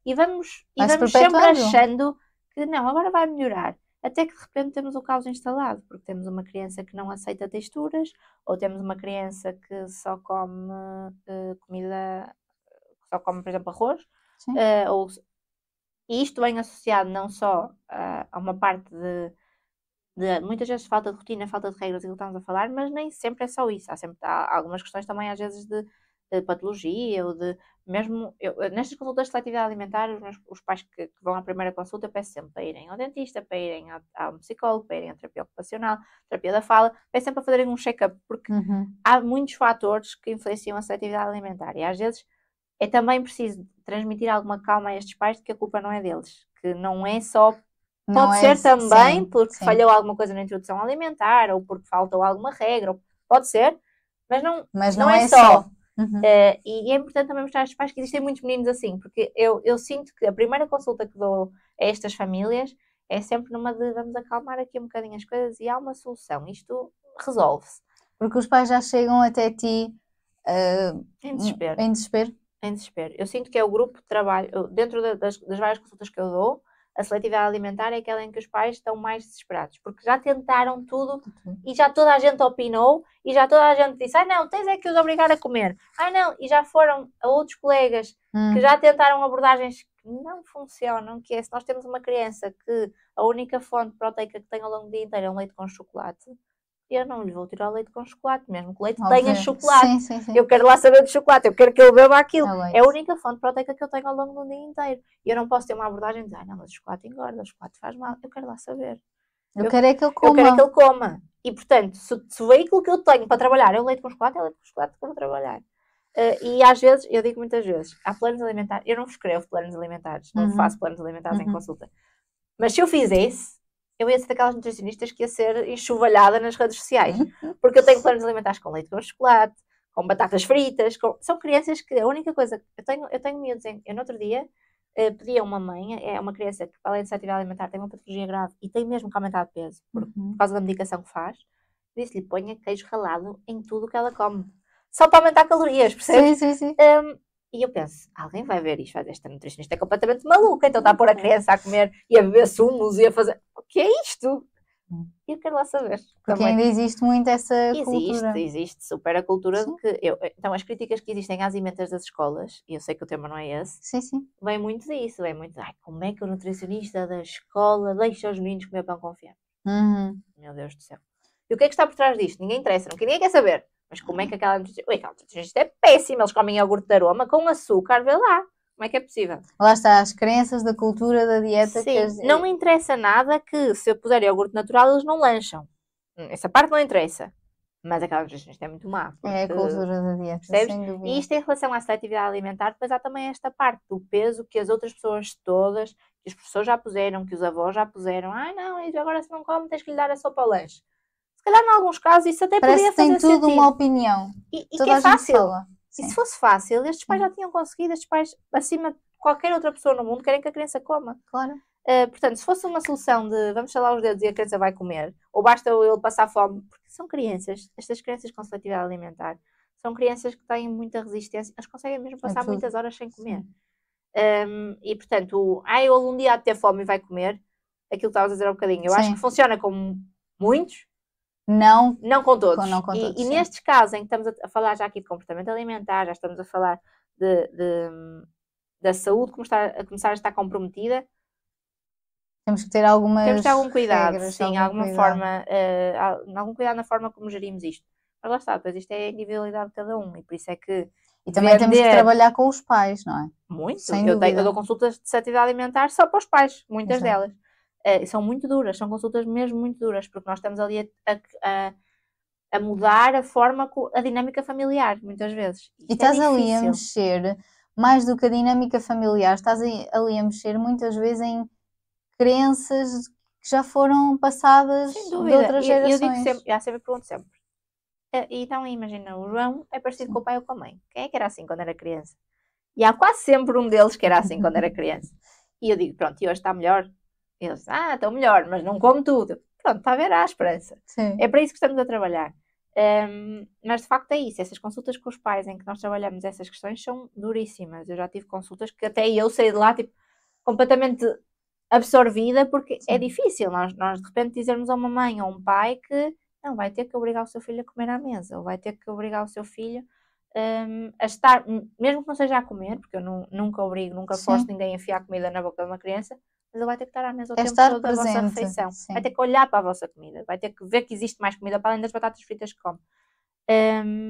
C: E vamos
B: Vai-se
C: sempre
B: perpetuando.
C: achando que não, agora vai melhorar. Até que de repente temos o caos instalado, porque temos uma criança que não aceita texturas, ou temos uma criança que só come comida, só come, por exemplo, arroz.
B: Sim.
C: E isto vem associado não só a uma parte de muitas vezes falta de rotina, falta de regras, aquilo que estamos a falar, mas nem sempre é só isso. Há algumas questões também, às vezes, de patologia ou de mesmo. Nestas consultas de seletividade alimentar, os pais que vão à primeira consulta, eu peço sempre para irem ao dentista, para irem ao psicólogo, para irem à terapia ocupacional, terapia da fala, peço sempre para fazerem um check-up, porque há muitos fatores que influenciam a seletividade alimentar e às vezes é também preciso transmitir alguma calma a estes pais de que a culpa não é deles, que não é só. Pode ser também porque falhou alguma coisa na introdução alimentar ou porque faltou alguma regra, pode ser, mas não é só. E é importante também mostrar aos pais que existem muitos meninos assim, porque eu sinto que a primeira consulta que dou a estas famílias é sempre numa de vamos acalmar aqui um bocadinho as coisas e há uma solução, isto resolve-se.
B: Porque os pais já chegam até ti
C: em desespero. Em desespero. Eu sinto que é o grupo de trabalho, dentro das várias consultas que eu dou, a seletividade alimentar é aquela em que os pais estão mais desesperados, porque já tentaram tudo e já toda a gente opinou e já toda a gente disse, ai não, tens é que os obrigar a comer, ai não, e já foram a outros colegas que já tentaram abordagens que não funcionam, que é, se nós temos uma criança que a única fonte proteica que tem ao longo do dia inteiro é um leite com chocolate, eu não lhe vou tirar o leite com chocolate, mesmo que o leite tenha chocolate. Sim. Eu quero lá saber de chocolate, eu quero que ele beba aquilo. É a única fonte proteica que eu tenho ao longo do dia inteiro. E eu não posso ter uma abordagem de dizer, não, mas o chocolate engorda, o chocolate faz mal. Eu quero lá saber.
B: Eu quero é que ele coma.
C: Eu quero é que ele coma. E, portanto, se o veículo que eu tenho para trabalhar é o leite com chocolate, é o leite com chocolate que eu vou trabalhar. E às vezes, eu digo muitas vezes, há planos alimentares, eu não escrevo planos alimentares, não faço planos alimentares em consulta. Mas se eu fizesse, eu ia ser daquelas nutricionistas que ia ser enxovalhada nas redes sociais. Porque eu tenho planos alimentares com leite com chocolate, com batatas fritas, são crianças que a única coisa... Eu tenho miúdos eu no outro dia pedi a uma mãe, é uma criança que além de seletividade alimentar tem uma patologia grave e tem mesmo que aumentar de peso por causa da medicação que faz, disse-lhe ponha queijo ralado em tudo o que ela come. Só para aumentar calorias, percebes?
B: Sim.
C: E eu penso, alguém vai ver isto, esta nutricionista é completamente maluca, então está a pôr a criança a comer e a beber sumos e a fazer... O que é isto? E eu quero lá saber.
B: Porque ainda existe muito essa cultura.
C: Existe super a cultura de que... Então, as críticas que existem às emendas das escolas, e eu sei que o tema não é esse,
B: sim.
C: Vem muito disso, vem muito... Ai, como é que o nutricionista da escola deixa os meninos comer pão com fiambre? Meu Deus do céu. E o que é que está por trás disto? Ninguém interessa, ninguém quer saber. Mas como é que aquela nutricionista é péssima? Eles comem iogurte de aroma com açúcar, vê lá. Como é que é possível?
B: Lá está, as crenças da cultura da dieta.
C: Sim, não interessa nada que se eu puser iogurte natural eles não lancham. Essa parte não interessa. Mas aquela nutricionista é muito má.
B: É a cultura da dieta,
C: percebes?
B: sem dúvida.
C: E isto em relação à seletividade alimentar, depois há também esta parte do peso que as outras pessoas todas, que os professores já puseram, que os avós já puseram. Ai não, e agora se não come tens que lhe dar a sopa ao lanche. Se calhar, em alguns casos, isso até poderia fazer sentido.
B: Tem tudo uma opinião.
C: E que é fácil. E se fosse fácil, estes pais já tinham conseguido, estes pais, acima de qualquer outra pessoa no mundo, querem que a criança coma.
B: Claro.
C: Portanto, se fosse uma solução de vamos salar os dedos e a criança vai comer, ou basta ele passar fome, porque são crianças, estas crianças com seletividade alimentar, são crianças que têm muita resistência, elas conseguem mesmo passar muitas horas sem comer. E portanto, ele um dia há de ter fome e vai comer, aquilo que estavas a dizer há um bocadinho, eu acho que funciona com muitos, não com todos. E nestes casos em que estamos a falar já aqui de comportamento alimentar, já estamos a falar da saúde começar a estar comprometida,
B: temos que ter algum
C: cuidado,
B: regras,
C: sim, algum cuidado na forma como gerimos isto. Mas lá está, depois isto é a individualidade de cada um e por isso é que...
B: E também temos que trabalhar com os pais, não é?
C: Muito. Eu dou consultas de seletividade alimentar só para os pais, muitas delas. São muito duras, são consultas mesmo muito duras, porque nós estamos ali a mudar a dinâmica familiar, muitas vezes.
B: E estás ali a mexer, mais do que a dinâmica familiar, estás ali a mexer muitas vezes em crenças que já foram passadas de outras gerações.
C: Eu digo sempre, pergunto sempre, Então imagina, o João é parecido com o pai ou com a mãe. Quem é que era assim quando era criança? E há quase sempre um deles que era assim quando era criança. E eu digo, pronto, e hoje está melhor? E eles, estou melhor, mas não como tudo. Pronto, está a ver a esperança.
A: Sim.
C: É para isso que estamos a trabalhar. Mas de facto é isso, essas consultas com os pais em que nós trabalhamos essas questões são duríssimas. Eu já tive consultas que até eu saí de lá tipo, completamente absorvida, porque é difícil nós de repente dizermos a uma mãe ou a um pai que não vai ter que obrigar o seu filho a comer à mesa, ou vai ter que obrigar o seu filho a estar, mesmo que não seja a comer, porque eu nunca obrigo, nunca forço ninguém a enfiar comida na boca de uma criança, mas ele vai ter que estar à mesa o tempo todo da vossa refeição. Sim. Vai ter que olhar para a vossa comida, vai ter que ver que existe mais comida para além das batatas fritas que come.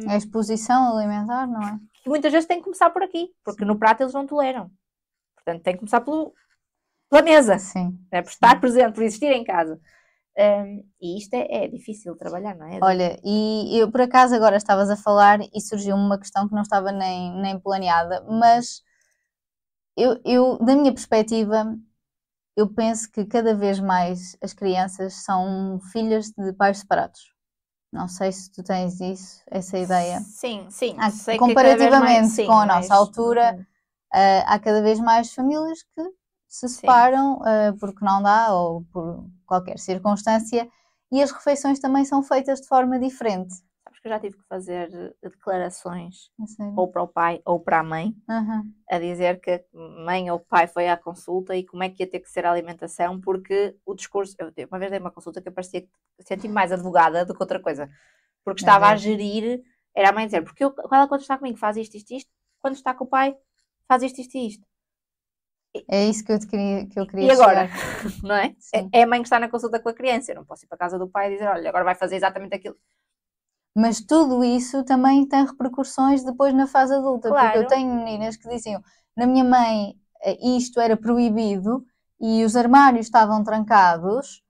B: A exposição alimentar, não é?
C: Que muitas vezes tem que começar por aqui, porque no prato eles não toleram. Portanto, tem que começar pela mesa.
B: Sim.
C: Por estar presente, por existir em casa. E isto é difícil de trabalhar, não é?
B: Olha, e eu por acaso agora estavas a falar e surgiu-me uma questão que não estava nem planeada, mas eu da minha perspectiva, eu penso que cada vez mais as crianças são filhas de pais separados. Não sei se tu tens essa ideia.
C: Sim.
B: Comparativamente com a nossa altura, há cada vez mais famílias que se separam porque não dá ou por qualquer circunstância, e as refeições também são feitas de forma diferente.
C: Sabes que eu já tive que fazer declarações ou para o pai ou para a mãe, a dizer que a mãe ou o pai foi à consulta e como é que ia ter que ser a alimentação, porque o discurso... Uma vez dei uma consulta que eu parecia que senti-me mais advogada do que outra coisa, porque estava a gerir, era a mãe dizer, porque ela quando está comigo faz isto, quando está com o pai faz isto.
B: É isso que eu queria
C: E agora? Não é? É a mãe que está na consulta com a criança. Eu não posso ir para a casa do pai e dizer, olha, agora vai fazer exatamente aquilo.
B: Mas tudo isso também tem repercussões depois na fase adulta. Claro. Porque eu tenho meninas que diziam, na minha mãe isto era proibido e os armários estavam trancados,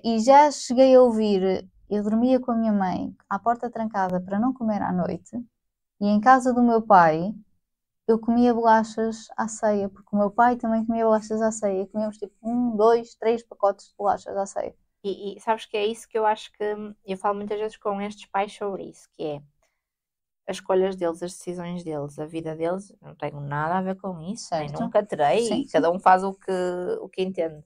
B: e já cheguei a ouvir, eu dormia com a minha mãe à porta trancada para não comer à noite, e em casa do meu pai eu comia bolachas à ceia, porque o meu pai também comia bolachas à ceia, e comíamos tipo 1, 2, 3 pacotes de bolachas à ceia.
C: E sabes que é isso que eu acho que eu falo muitas vezes com estes pais sobre isso, que é as escolhas deles, as decisões deles, a vida deles, não tenho nada a ver com isso, nem nunca terei, e cada um faz o que entende.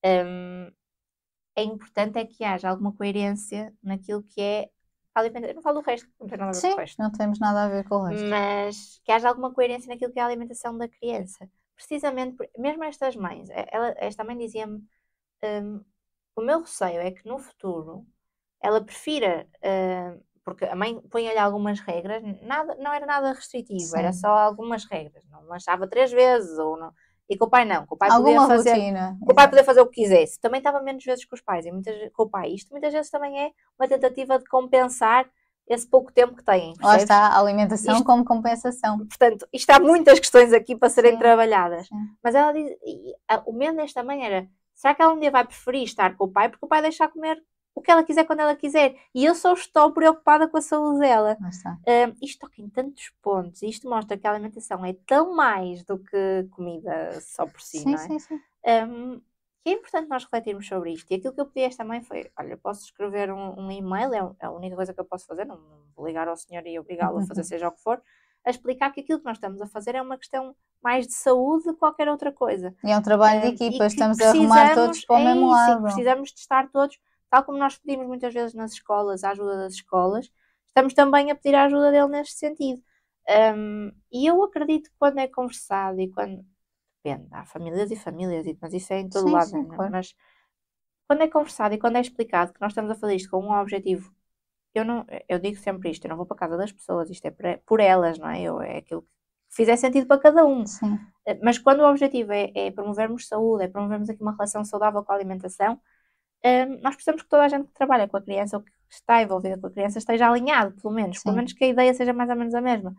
C: É importante é que haja alguma coerência naquilo que é alimentação. Eu não falo do resto, não tem nada a ver com o resto.
B: Não temos nada a ver com o resto.
C: Mas que haja alguma coerência naquilo que é a alimentação da criança. Precisamente, mesmo estas mães, esta mãe dizia-me, o meu receio é que no futuro ela prefira, porque a mãe põe-lhe algumas regras, não era nada restritivo, era só algumas regras. Não lanchava 3 vezes, ou não. E com o pai não, com o pai
B: alguma
C: podia fazer,
B: rotina.
C: Com o pai podia fazer o que quisesse. Também estava menos vezes com os pais, e com o pai. Isto muitas vezes também é uma tentativa de compensar esse pouco tempo que têm.
B: Lá está a alimentação como compensação.
C: Portanto, isto há muitas questões aqui para serem trabalhadas. Mas ela diz, o medo desta mãe era, será que ela um dia vai preferir estar com o pai, porque o pai deixa comer o que ela quiser quando ela quiser, e eu só estou preocupada com a saúde dela. Isto toca em tantos pontos, e isto mostra que a alimentação é tão mais do que comida só por si, não é?
B: Sim.
C: Que é importante nós refletirmos sobre isto, e aquilo que eu pedi a esta mãe foi, olha, posso escrever um e-mail, é a única coisa que eu posso fazer, não vou ligar ao senhor e obrigá-lo a fazer seja o que for, a explicar que aquilo que nós estamos a fazer é uma questão mais de saúde do que qualquer outra coisa.
B: E é um trabalho de equipa, estamos a arrumar todos para o mesmo lado.
C: Precisamos de estar todos, tal como nós pedimos muitas vezes nas escolas, a ajuda das escolas, estamos também a pedir a ajuda dele neste sentido. E eu acredito que quando é conversado e quando... Depende, há famílias e famílias, mas isso é em todo lado. Claro. Mas quando é conversado e quando é explicado que nós estamos a fazer isto com um objetivo, eu digo sempre isto, eu não vou para a casa das pessoas, isto é por elas, não é? É aquilo que fizer sentido para cada um.
B: Sim.
C: Mas quando o objetivo é promovermos saúde, é promovermos aqui uma relação saudável com a alimentação, nós precisamos que toda a gente que trabalha com a criança ou que está envolvida com a criança esteja alinhado, pelo menos que a ideia seja mais ou menos a mesma.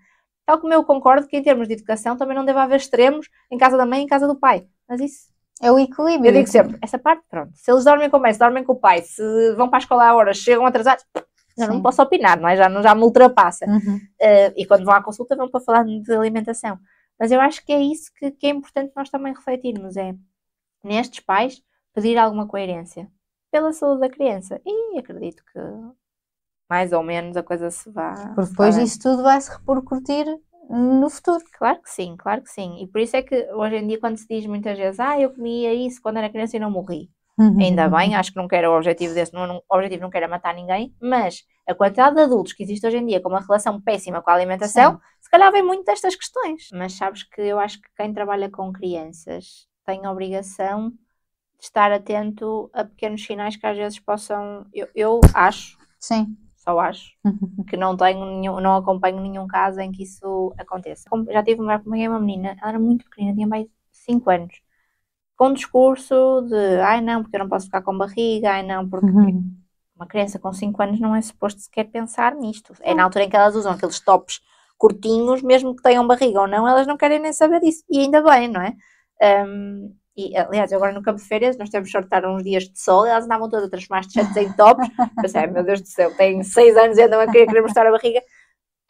C: Tal como eu concordo que em termos de educação também não deve haver extremos em casa da mãe e em casa do pai, mas isso
B: é o equilíbrio.
C: Eu digo sempre, essa parte, pronto, se eles dormem com a mãe, se dormem com o pai, se vão para a escola a horas, chegam atrasados, eu não posso opinar, não é? Já me ultrapassa. E quando vão à consulta vão para falar de alimentação. Mas eu acho que é isso que é importante nós também refletirmos, é nestes pais pedir alguma coerência pela saúde da criança. E acredito que mais ou menos a coisa se vá...
B: Porque depois isso tudo vai se repercutir no futuro.
C: Claro que sim, claro que sim. E por isso é que hoje em dia quando se diz muitas vezes eu comia isso quando era criança e não morri. Ainda bem, acho que não quero o objetivo desse, o objetivo não quero matar ninguém, mas a quantidade de adultos que existe hoje em dia com uma relação péssima com a alimentação, sim, se calhar vem muito destas questões. Mas sabes que eu acho que quem trabalha com crianças tem a obrigação de estar atento a pequenos sinais que às vezes possam... Eu acho...
B: Sim.
C: Só acho que não acompanho nenhum caso em que isso aconteça. Já tive uma menina, ela era muito pequena, tinha mais de 5 anos, com um discurso de não, porque eu não posso ficar com barriga, não, porque uma criança com 5 anos não é suposto sequer pensar nisto. É na altura em que elas usam aqueles tops curtinhos, mesmo que tenham barriga ou não, elas não querem nem saber disso. E ainda bem, não é? E, aliás, agora no campo de férias nós temos de sortar uns dias de sol e elas andavam todas a transformar as t-shirts em tops. Pensei, meu Deus do céu, têm 6 anos e andam a querer mostrar a barriga.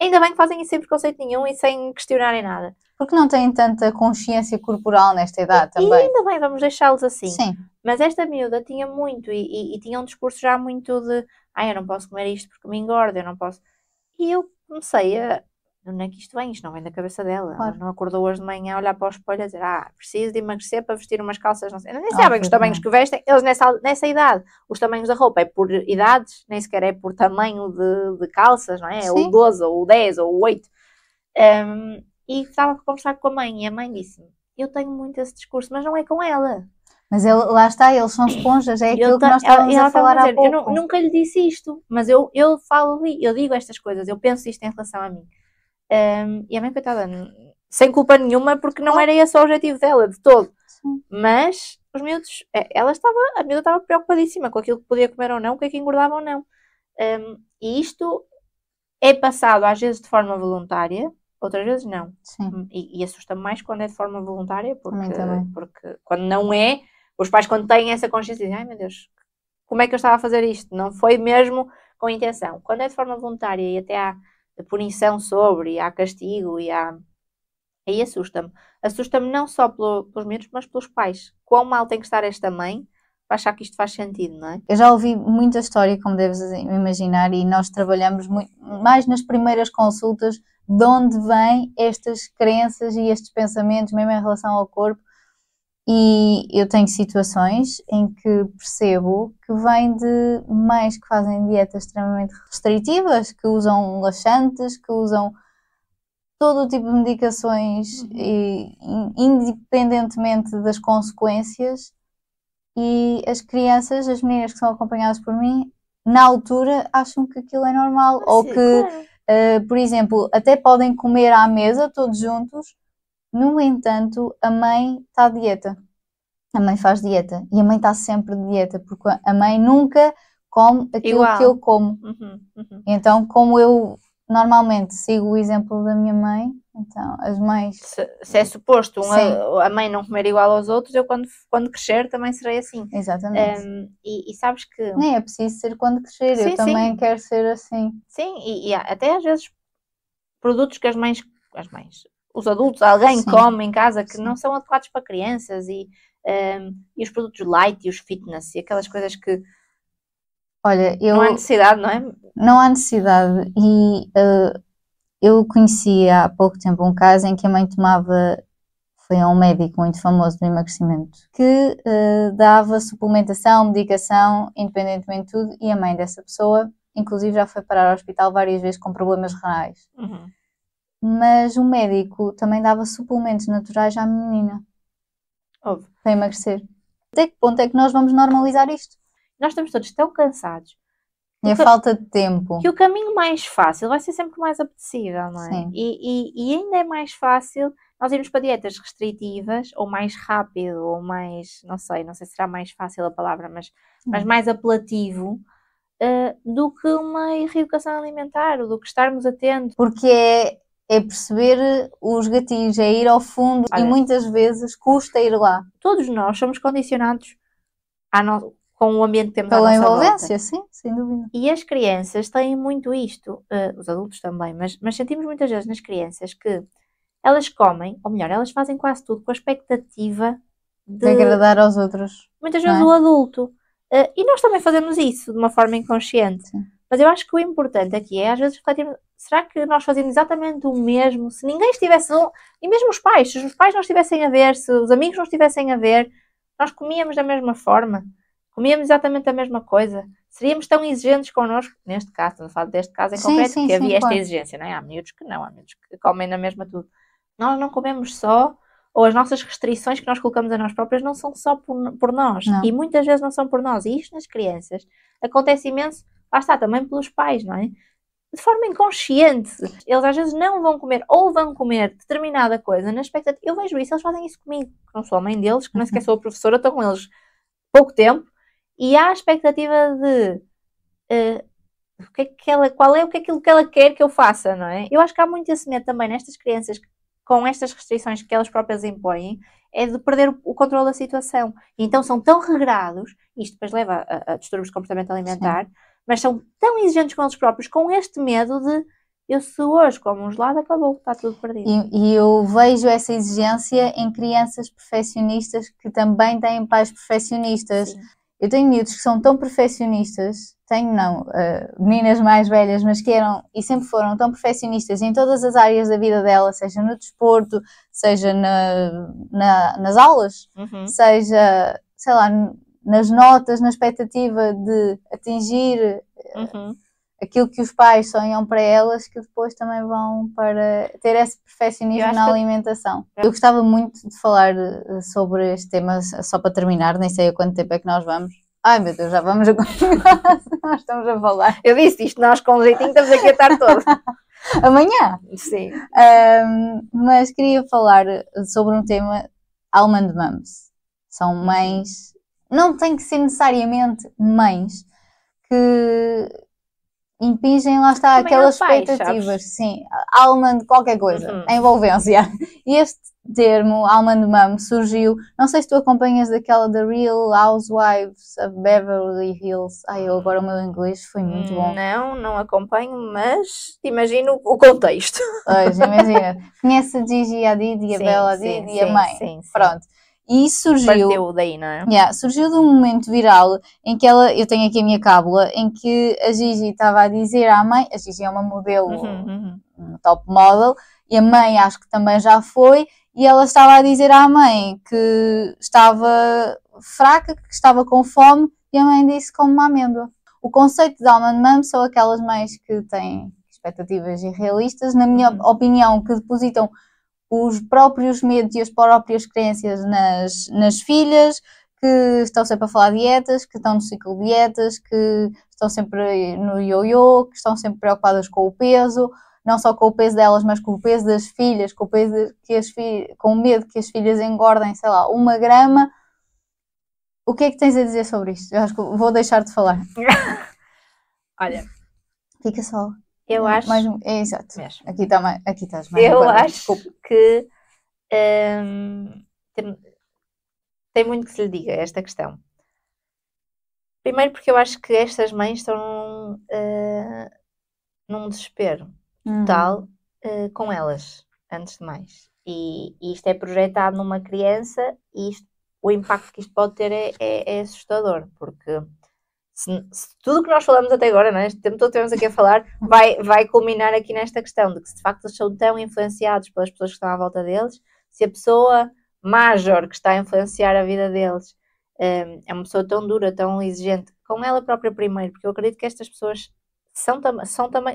C: Ainda bem que fazem isso sem preconceito nenhum e sem questionarem nada.
B: Porque não têm tanta consciência corporal nesta idade também.
C: E ainda bem, vamos deixá-los assim.
B: Sim.
C: Mas esta miúda tinha muito e tinha um discurso já muito de eu não posso comer isto porque me engorda, eu não posso. E eu comecei a... Onde é que isto vem? Isto não vem da cabeça dela. Claro. Ela não acordou hoje de manhã a olhar para o espelho a dizer preciso de emagrecer para vestir umas calças. Não sei. Nem sabem os tamanhos que vestem. Eles nessa idade. Os tamanhos da roupa é por idades, nem sequer é por tamanho de calças, não é? Sim. Ou 12, ou 10, ou 8. E estava a conversar com a mãe e a mãe disse-me, eu tenho muito esse discurso, mas não é com ela.
B: Mas lá está, eles são esponjas, é aquilo que nós estávamos a falar há pouco.
C: Eu nunca lhe disse isto, mas eu digo estas coisas, eu penso isto em relação a mim. E a mãe, coitada, sem culpa nenhuma, porque não era esse o objetivo dela, de todo. Sim. Mas os miúdos, a miúda estava preocupadíssima com aquilo que podia comer ou não, o que é que engordava ou não. E isto é passado às vezes de forma voluntária, outras vezes não.
B: Sim.
C: E assusta-me mais quando é de forma voluntária, porque quando não é, os pais quando têm essa consciência dizem, meu Deus, como é que eu estava a fazer isto? Não foi mesmo com intenção. Quando é de forma voluntária e até há punição sobre, e há castigo, aí assusta-me. Assusta-me não só pelos miúdos, mas pelos pais. Quão mal tem que estar esta mãe para achar que isto faz sentido, não é?
B: Eu já ouvi muita história, como deves imaginar, e nós trabalhamos mais nas primeiras consultas de onde vêm estas crenças e estes pensamentos, mesmo em relação ao corpo. E eu tenho situações em que percebo que vem de mães que fazem dietas extremamente restritivas, que usam laxantes, que usam todo o tipo de medicações, independentemente das consequências, e as crianças, as meninas que são acompanhadas por mim, na altura acham que aquilo é normal, ou que, claro, por exemplo, até podem comer à mesa todos juntos. No entanto, a mãe está de dieta, a mãe faz dieta e a mãe está sempre de dieta, porque a mãe nunca come aquilo que eu como. Então, como eu normalmente sigo o exemplo da minha mãe, então as mães...
C: Se é suposto a mãe não comer igual aos outros, eu quando crescer também serei assim.
B: Exatamente.
C: E sabes que...
B: Nem é preciso ser quando crescer, eu também quero ser assim.
C: Sim, e até às vezes produtos que as mães, os adultos, alguém come em casa que não são adequados para crianças e os produtos light e os fitness e aquelas coisas que...
B: Olha,
C: não há necessidade, não é?
B: Não há necessidade e eu conheci há pouco tempo um caso em que a mãe foi a um médico muito famoso do emagrecimento, que dava suplementação, medicação, independentemente de tudo, e a mãe dessa pessoa, inclusive, já foi parar ao hospital várias vezes com problemas renais. Mas o médico também dava suplementos naturais à menina.
C: Óbvio.
B: Para emagrecer. Até que ponto é que nós vamos normalizar isto?
C: Nós estamos todos tão cansados.
B: E a falta de tempo.
C: Que o caminho mais fácil vai ser sempre mais apetecível, não é?
B: Sim.
C: E ainda é mais fácil nós irmos para dietas restritivas, ou mais rápido, ou mais, não sei se será mais fácil a palavra, mas mais apelativo, do que uma reeducação alimentar, ou do que estarmos atentos.
B: Porque é perceber os gatilhos, é ir ao fundo. Olha, e muitas vezes custa ir lá.
C: Todos nós somos condicionados com o ambiente que temos à
B: nossa
C: volta.
B: Pela envolvência, sim, sem dúvida.
C: E as crianças têm muito isto, os adultos também, mas sentimos muitas vezes nas crianças que elas comem, ou melhor, elas fazem quase tudo com a expectativa de
B: agradar aos outros.
C: Muitas vezes o adulto. E nós também fazemos isso de uma forma inconsciente.
B: Sim.
C: Mas eu acho que o importante aqui é, às vezes, refletir, será que nós fazemos exatamente o mesmo? Se ninguém estivesse, e mesmo os pais, se os pais não estivessem a ver, se os amigos não estivessem a ver, nós comíamos da mesma forma, comíamos exatamente a mesma coisa, seríamos tão exigentes connosco, neste caso, estamos a falar deste caso em concreto, que havia esta exigência, não é? Há miúdos que não, há miúdos que comem na mesma tudo. Nós não comemos só, ou as nossas restrições que nós colocamos a nós próprias não são só por nós, e muitas vezes não são por nós, e isto nas crianças acontece imenso. Lá está, também pelos pais, não é? De forma inconsciente. Eles às vezes não vão comer, ou vão comer determinada coisa na expectativa. Eu vejo isso, eles fazem isso comigo, que não sou a mãe deles, que nem sequer sou a professora, estou com eles pouco tempo, e há a expectativa de o que é aquilo que ela quer que eu faça, não é? Eu acho que há muito esse medo também nestas crianças, com estas restrições que elas próprias impõem, é de perder o controle da situação. E então são tão regrados, isto depois leva a distúrbios de comportamento alimentar, mas são tão exigentes com eles próprios, com este medo de eu se hoje como um gelado, acabou, está tudo perdido.
B: E eu vejo essa exigência em crianças perfeccionistas que também têm pais perfeccionistas. Sim. Eu tenho miúdos que são tão perfeccionistas, meninas mais velhas, mas que eram e sempre foram tão perfeccionistas em todas as áreas da vida dela, seja no desporto, seja nas aulas, seja, sei lá, nas notas, na expectativa de atingir aquilo que os pais sonham para elas, que depois também vão para ter esse perfeccionismo na alimentação. Eu gostava muito de falar sobre este tema, só para terminar, nem sei há quanto tempo é que nós vamos. Ai meu Deus, já vamos a continuar, nós estamos a falar.
C: Eu disse isto, nós com jeitinho estamos aqui a estar todos.
B: Amanhã?
C: Sim.
B: Mas queria falar sobre um tema, almond moms. São mães, não tem que ser necessariamente mães, que impingem, lá está, também aquelas expectativas, sabes? Sim, almond qualquer coisa, a envolvência. E este termo, almond mom, surgiu, não sei se tu acompanhas daquela da Real Housewives of Beverly Hills. Agora o meu inglês foi muito bom.
C: Não acompanho, mas imagino o contexto.
B: Pois, imagina. Conhece a Gigi Hadid e a Bella Hadid e a mãe. Sim. Pronto. E surgiu,
C: partiu daí, não é?
B: Surgiu de um momento viral em que eu tenho aqui a minha cábula, em que a Gigi estava a dizer à mãe, a Gigi é uma modelo, top model, e a mãe acho que também já foi, e ela estava a dizer à mãe que estava fraca, que estava com fome, e a mãe disse como uma amêndoa. O conceito de almond mom são aquelas mães que têm expectativas irrealistas, na minha opinião, que depositam os próprios medos e as próprias crenças nas filhas, que estão sempre a falar de dietas, que estão no ciclo de dietas, que estão sempre no ioiô, que estão sempre preocupadas com o peso, não só com o peso delas, mas com o peso das filhas, com o medo que as filhas engordem, sei lá, 1 grama. O que é que tens a dizer sobre isto? Eu acho que vou deixar de falar.
C: Olha,
B: fica só.
C: Eu acho.
B: Exato. Mesmo. Aqui estás mais.
C: Eu acho que tem muito que se lhe diga esta questão. Primeiro porque eu acho que estas mães estão num desespero total com elas, antes de mais. E isto é projetado numa criança e o impacto que isto pode ter é assustador, porque se tudo o que nós falamos até agora, não é? Este tempo todo que estamos aqui a falar, vai culminar aqui nesta questão de que se de facto eles são tão influenciados pelas pessoas que estão à volta deles, se a pessoa major que está a influenciar a vida deles é uma pessoa tão dura, tão exigente, com ela própria primeiro, porque eu acredito que estas pessoas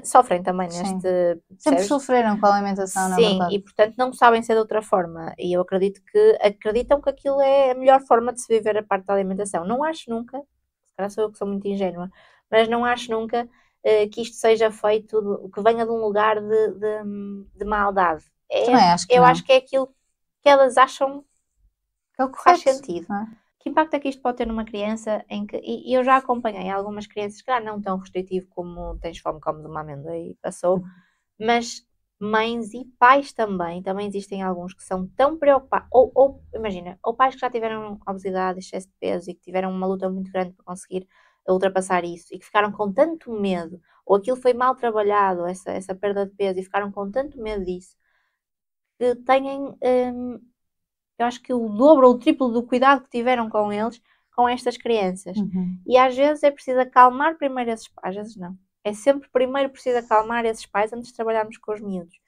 C: sofrem também neste...
B: Sempre sofreram com a alimentação, na verdade.
C: Sim, e portanto não sabem ser de outra forma, e eu acredito que acreditam que aquilo é a melhor forma de se viver a parte da alimentação. Não acho nunca, se calhar sou eu que sou muito ingênua, mas não acho nunca que isto seja feito, que venha de um lugar de maldade. Eu acho que é aquilo que elas acham
B: que é o que
C: faz sentido. Que impacto é que isto pode ter numa criança em que... E eu já acompanhei algumas crianças, claro, não tão restritivo como tens fome, come de uma amêndoa e passou, mas mães e pais também existem alguns que são tão preocupados, ou imagina, ou pais que já tiveram obesidade, excesso de peso e que tiveram uma luta muito grande para conseguir ultrapassar isso e que ficaram com tanto medo, ou aquilo foi mal trabalhado, essa perda de peso, e ficaram com tanto medo disso, que têm... eu acho que o dobro ou o triplo do cuidado que tiveram com eles, com estas crianças. E às vezes é preciso acalmar primeiro esses pais, às vezes não. É sempre primeiro preciso acalmar esses pais antes de trabalharmos com os miúdos.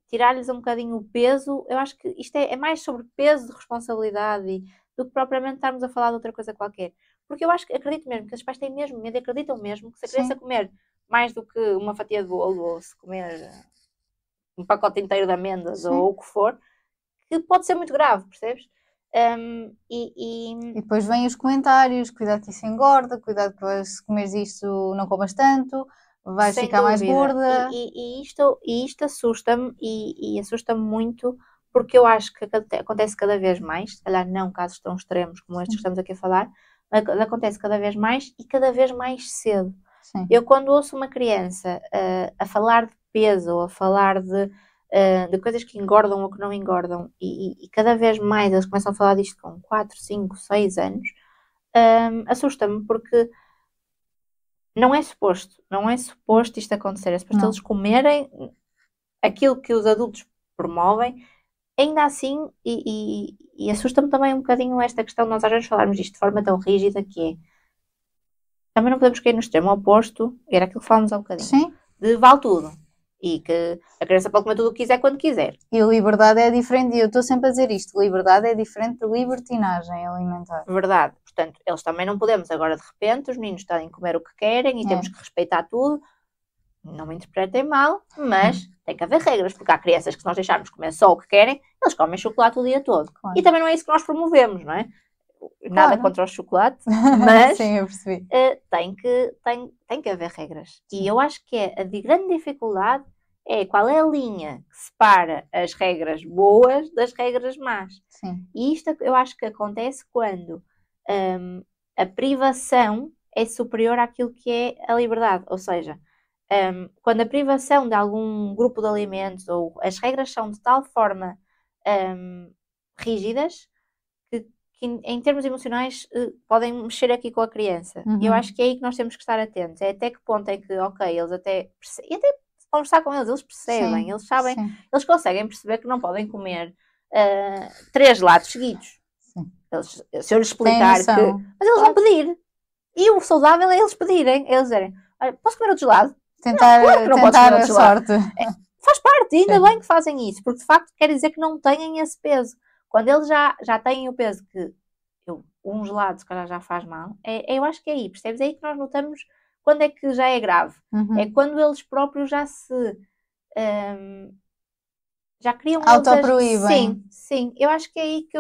C: Tirar-lhes um bocadinho o peso. Eu acho que isto é mais sobre peso de responsabilidade do que propriamente estarmos a falar de outra coisa qualquer. Porque eu acredito mesmo que os pais têm mesmo medo, acreditam mesmo que se a criança comer mais do que uma fatia de bolo, ou se comer um pacote inteiro de amêndoas, ou o que for, que pode ser muito grave, percebes?
B: E depois vêm os comentários, cuidado que isso engorda, cuidado que se comeres isto não comas tanto, vais ficar mais gorda.
C: E isto assusta-me, e assusta-me muito, porque eu acho que acontece cada vez mais, se calhar não casos tão extremos como estes que estamos aqui a falar, mas acontece cada vez mais e cada vez mais cedo. Sim. Eu quando ouço uma criança a falar de peso, ou a falar de coisas que engordam ou que não engordam, e cada vez mais eles começam a falar disto com 4, 5, 6 anos, assusta-me, porque não é suposto isto acontecer, é suposto eles comerem aquilo que os adultos promovem, ainda assim, e assusta-me também um bocadinho esta questão de nós às vezes falarmos disto de forma tão rígida, que é, também não podemos cair no extremo oposto, era aquilo que falámos há um bocadinho, sim, de vale tudo. E que a criança pode comer tudo o que quiser quando quiser.
B: E a liberdade é diferente, e eu estou sempre a dizer isto, liberdade é diferente de libertinagem alimentar.
C: Verdade. Portanto, eles também não podemos agora de repente, os meninos estarem a comer o que querem e temos que respeitar tudo. Não me interpretem mal, mas tem que haver regras, porque há crianças que se nós deixarmos comer só o que querem, eles comem chocolate o dia todo. Claro. E também não é isso que nós promovemos, não é? Nada contra o chocolate, mas
B: sim, eu percebi.
C: Tem que haver regras. Sim. E eu acho que a grande dificuldade é qual é a linha que separa as regras boas das regras más.
B: Sim.
C: E isto eu acho que acontece quando a privação é superior àquilo que é a liberdade. Ou seja, quando a privação de algum grupo de alimentos, ou as regras são de tal forma rígidas que em termos emocionais podem mexer aqui com a criança. E eu acho que é aí que nós temos que estar atentos. É até que ponto é que, eles até conversar com eles percebem, sim, eles sabem, sim, eles conseguem perceber que não podem comer 3 lados seguidos. Se eu lhes explicar que... Mas eles vão pedir. E o saudável é eles pedirem, eles dizerem, posso comer outro lado?
B: Tentar a sorte.
C: Faz parte, ainda bem que fazem isso, porque de facto quer dizer que não têm esse peso. Quando eles já têm o peso que um gelado se calhar já faz mal, eu acho que é aí, percebes? É aí que nós notamos quando é que já é grave. É quando eles próprios já se... já criam...
B: autoproíbem.
C: Sim. Eu acho que é aí que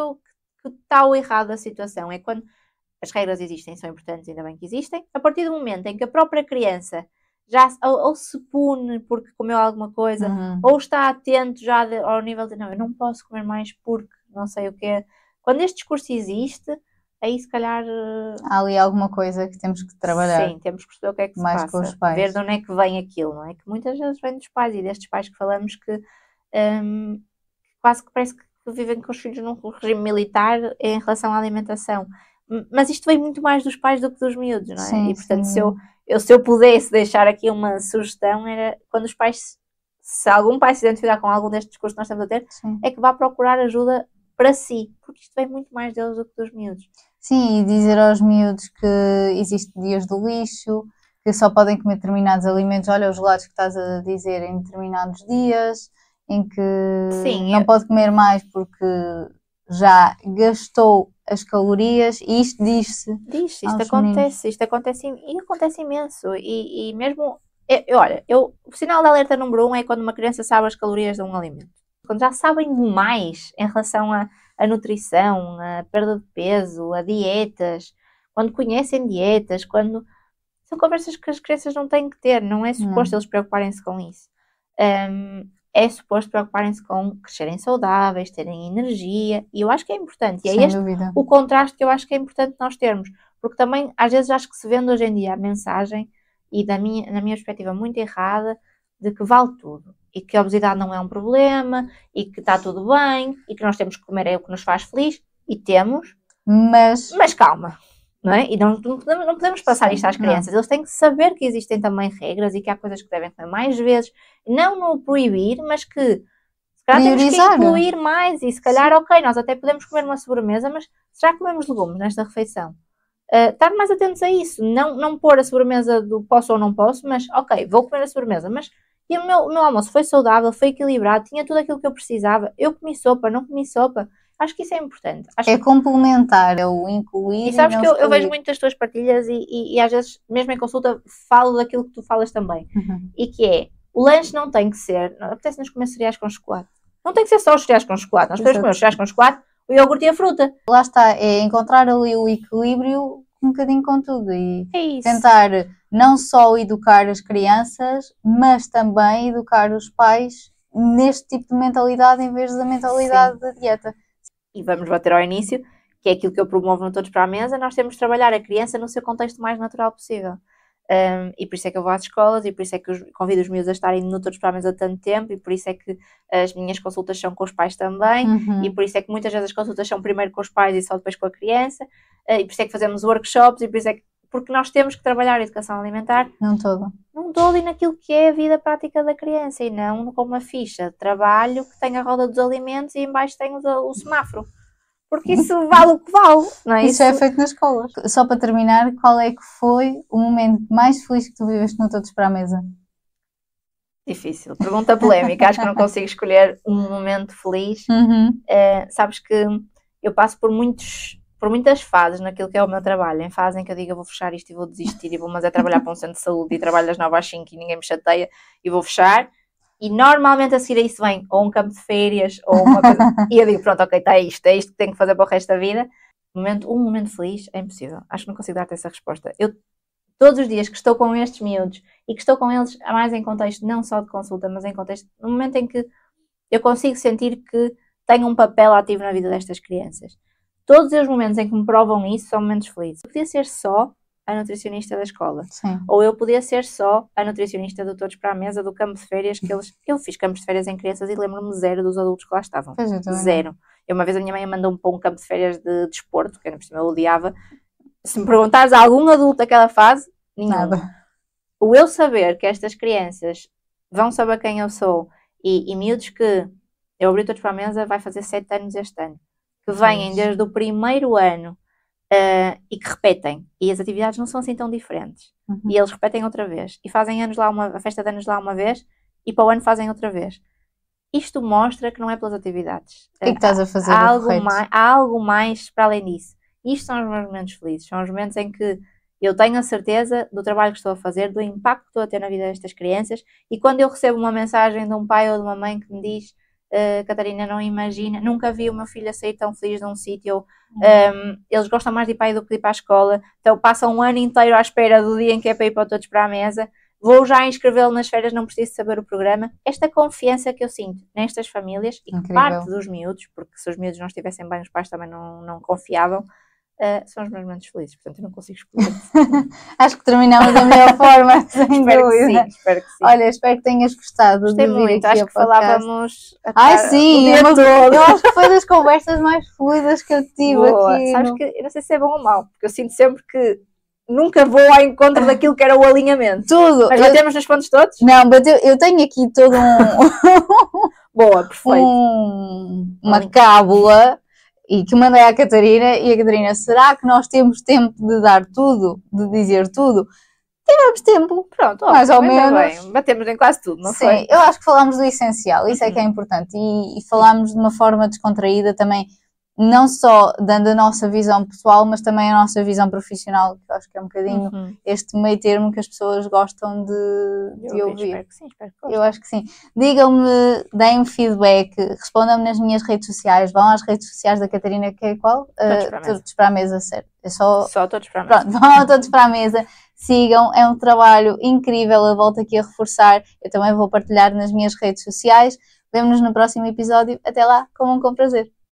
C: está o errado da situação. É quando as regras existem, são importantes, ainda bem que existem. A partir do momento em que a própria criança já ou se pune porque comeu alguma coisa, ou está atento já ao nível de, não, eu não posso comer mais porque não sei o quê. Quando este discurso existe... aí se calhar...
B: há ali alguma coisa que temos que trabalhar.
C: Sim, temos que perceber o que é que se
B: mais
C: passa.
B: Com os pais.
C: Ver de onde é que vem aquilo, não é? Que muitas vezes vem dos pais, e destes pais que falamos que quase que parece que vivem com os filhos num regime militar em relação à alimentação. Mas isto vem muito mais dos pais do que dos miúdos, não é?
B: Sim,
C: e portanto, se eu pudesse deixar aqui uma sugestão, era quando os pais, se algum pai se identificar com algum destes discursos que nós estamos a ter, é que vá procurar ajuda para si, porque isto vem muito mais deles do que dos miúdos.
B: Sim, e dizer aos miúdos que existem dias do lixo, que só podem comer determinados alimentos, olha os gelados que estás a dizer, em determinados dias, em que não pode comer mais porque já gastou as calorias, e isto diz-se.
C: Isto acontece e acontece imenso, e mesmo, o sinal de alerta número 1 é quando uma criança sabe as calorias de um alimento. Quando já sabem demais em relação a nutrição, a perda de peso, a dietas, quando conhecem dietas, quando... São conversas que as crianças não têm que ter, não é suposto eles preocuparem-se com isso. É suposto preocuparem-se com crescerem saudáveis, terem energia, e eu acho que é importante. E é o contraste que eu acho que é importante nós termos, porque também às vezes acho que se vende hoje em dia a mensagem, e na minha perspectiva muito errada, de que vale tudo. E que a obesidade não é um problema, e que está tudo bem, e que nós temos que comer o que nos faz feliz, e temos, mas calma, não é? E não podemos passar isto às crianças, eles têm que saber que existem também regras, e que há coisas que devem comer mais vezes, não no proibir, mas que se calhar temos que incluir mais, e se calhar, nós até podemos comer uma sobremesa, mas se já comemos legumes nesta refeição, estar mais atentos a isso, não pôr a sobremesa do posso ou não posso, mas ok, vou comer a sobremesa, mas e o meu almoço foi saudável, foi equilibrado, tinha tudo aquilo que eu precisava, eu comi sopa, não comi sopa, acho que isso é importante.
B: É complementar, é o incluir.
C: E sabes que eu vejo muito as tuas partilhas e às vezes, mesmo em consulta, falo daquilo que tu falas também, e que é, o lanche não tem que ser, apetece-nos comer cereais com chocolate, não tem que ser só os cereais com chocolate, nós podemos comer os cereais com chocolate, o iogurte e a fruta.
B: Lá está, é encontrar ali o equilíbrio um bocadinho com tudo e tentar não só educar as crianças, mas também educar os pais neste tipo de mentalidade em vez da mentalidade da dieta.
C: E vamos bater ao início, que é aquilo que eu promovo no Todos para a Mesa, nós temos de trabalhar a criança no seu contexto mais natural possível. E por isso é que eu vou às escolas, e por isso é que eu convido os miúdos a estarem no Todos para a Mesa tanto tempo, e por isso é que as minhas consultas são com os pais também, e por isso é que muitas vezes as consultas são primeiro com os pais e só depois com a criança, e por isso é que fazemos workshops, e por isso é que, porque nós temos que trabalhar a educação alimentar num todo e naquilo que é a vida prática da criança, e não com uma ficha de trabalho que tem a roda dos alimentos e em baixo tem o semáforo. Porque isso vale o que vale, não é?
B: Isso é feito nas escolas. Só para terminar, qual é que foi o momento mais feliz que tu viveste no Todos para a Mesa?
C: Difícil, pergunta polémica, acho que não consigo escolher um momento feliz. Sabes que eu passo por muitas fases naquilo que é o meu trabalho, em fase em que eu digo eu vou fechar isto e vou desistir e vou mas é trabalhar para um centro de saúde e trabalho das 9 às 5 e ninguém me chateia e vou fechar. E normalmente a seguir a isso vem ou um campo de férias ou uma coisa. E eu digo, pronto, ok, é isto que tenho que fazer para o resto da vida. Um momento feliz é impossível. Acho que não consigo dar-te essa resposta. Eu, todos os dias que estou com estes miúdos e que estou com eles mais em contexto, não só de consulta, mas em contexto, no momento em que eu consigo sentir que tenho um papel ativo na vida destas crianças. Todos os momentos em que me provam isso são momentos felizes. Eu podia ser só a nutricionista da escola.
B: Sim.
C: Ou eu podia ser só a nutricionista do Todos para a Mesa, do campo de férias, que eu fiz campos de férias em crianças e lembro-me zero dos adultos que lá estavam. Zero. Uma vez a minha mãe mandou-me para um campo de férias de desporto, que eu odiava. Se me perguntares a algum adulto daquela fase, nenhum. Nada. O eu saber que estas crianças vão saber quem eu sou e miúdos que eu abri Todos para a Mesa vai fazer 7 anos este ano, que vêm desde o primeiro ano e que repetem, e as atividades não são assim tão diferentes, e eles repetem outra vez, e fazem a festa de anos lá uma vez, e para o ano fazem outra vez. Isto mostra que não é pelas atividades.
B: E que estás a fazer
C: há algo mais para além disso. Isto são os meus momentos felizes, são os momentos em que eu tenho a certeza do trabalho que estou a fazer, do impacto que estou a ter na vida destas crianças, e quando eu recebo uma mensagem de um pai ou de uma mãe que me diz Catarina, não imagina, nunca vi o meu filho a sair tão feliz de um sítio, eles gostam mais de ir para aí do que de ir para a escola, então passam um ano inteiro à espera do dia em que é para ir para Todos para a Mesa, vou já inscrevê-lo nas férias, não preciso saber o programa. Esta confiança que eu sinto nestas famílias e que parte dos miúdos, porque se os miúdos não estivessem bem, os pais também não confiavam, são os meus momentos felizes, portanto eu não consigo escolher.
B: Acho que terminamos da melhor forma, sem dúvida.
C: Espero que sim.
B: Olha, espero que tenhas gostado.
C: Gostei muito, acho que falávamos
B: sim, eu acho que foi das conversas mais fluidas que eu tive aqui.
C: Sabes que, eu não sei se é bom ou mau, porque eu sinto sempre que nunca vou ao encontro daquilo que era o alinhamento.
B: Tudo.
C: Mas batemos nos pontos todos?
B: Não, eu tenho aqui todo
C: Boa, perfeito.
B: Uma cábula e que mandei à Catarina, e a Catarina, será que nós temos tempo de dar tudo, de dizer tudo? Tivemos tempo,
C: pronto,
B: mais ou menos.
C: Bem. Batemos em quase tudo, não foi?
B: Sim, eu acho que falámos do essencial, isso é que é importante, e falámos de uma forma descontraída também, não só dando a nossa visão pessoal, mas também a nossa visão profissional, que eu acho que é um bocadinho este meio termo que as pessoas gostam de ouvir.
C: Espero que sim,
B: eu acho que sim. Digam-me, deem-me feedback, respondam-me nas minhas redes sociais, vão às redes sociais da Catarina, que é qual? Todos para a Mesa, certo? É só
C: Todos para a Mesa.
B: Pronto, vão a Todos para a Mesa, sigam, é um trabalho incrível, eu volto aqui a reforçar, eu também vou partilhar nas minhas redes sociais. Vemo-nos no próximo episódio, até lá, comam com prazer.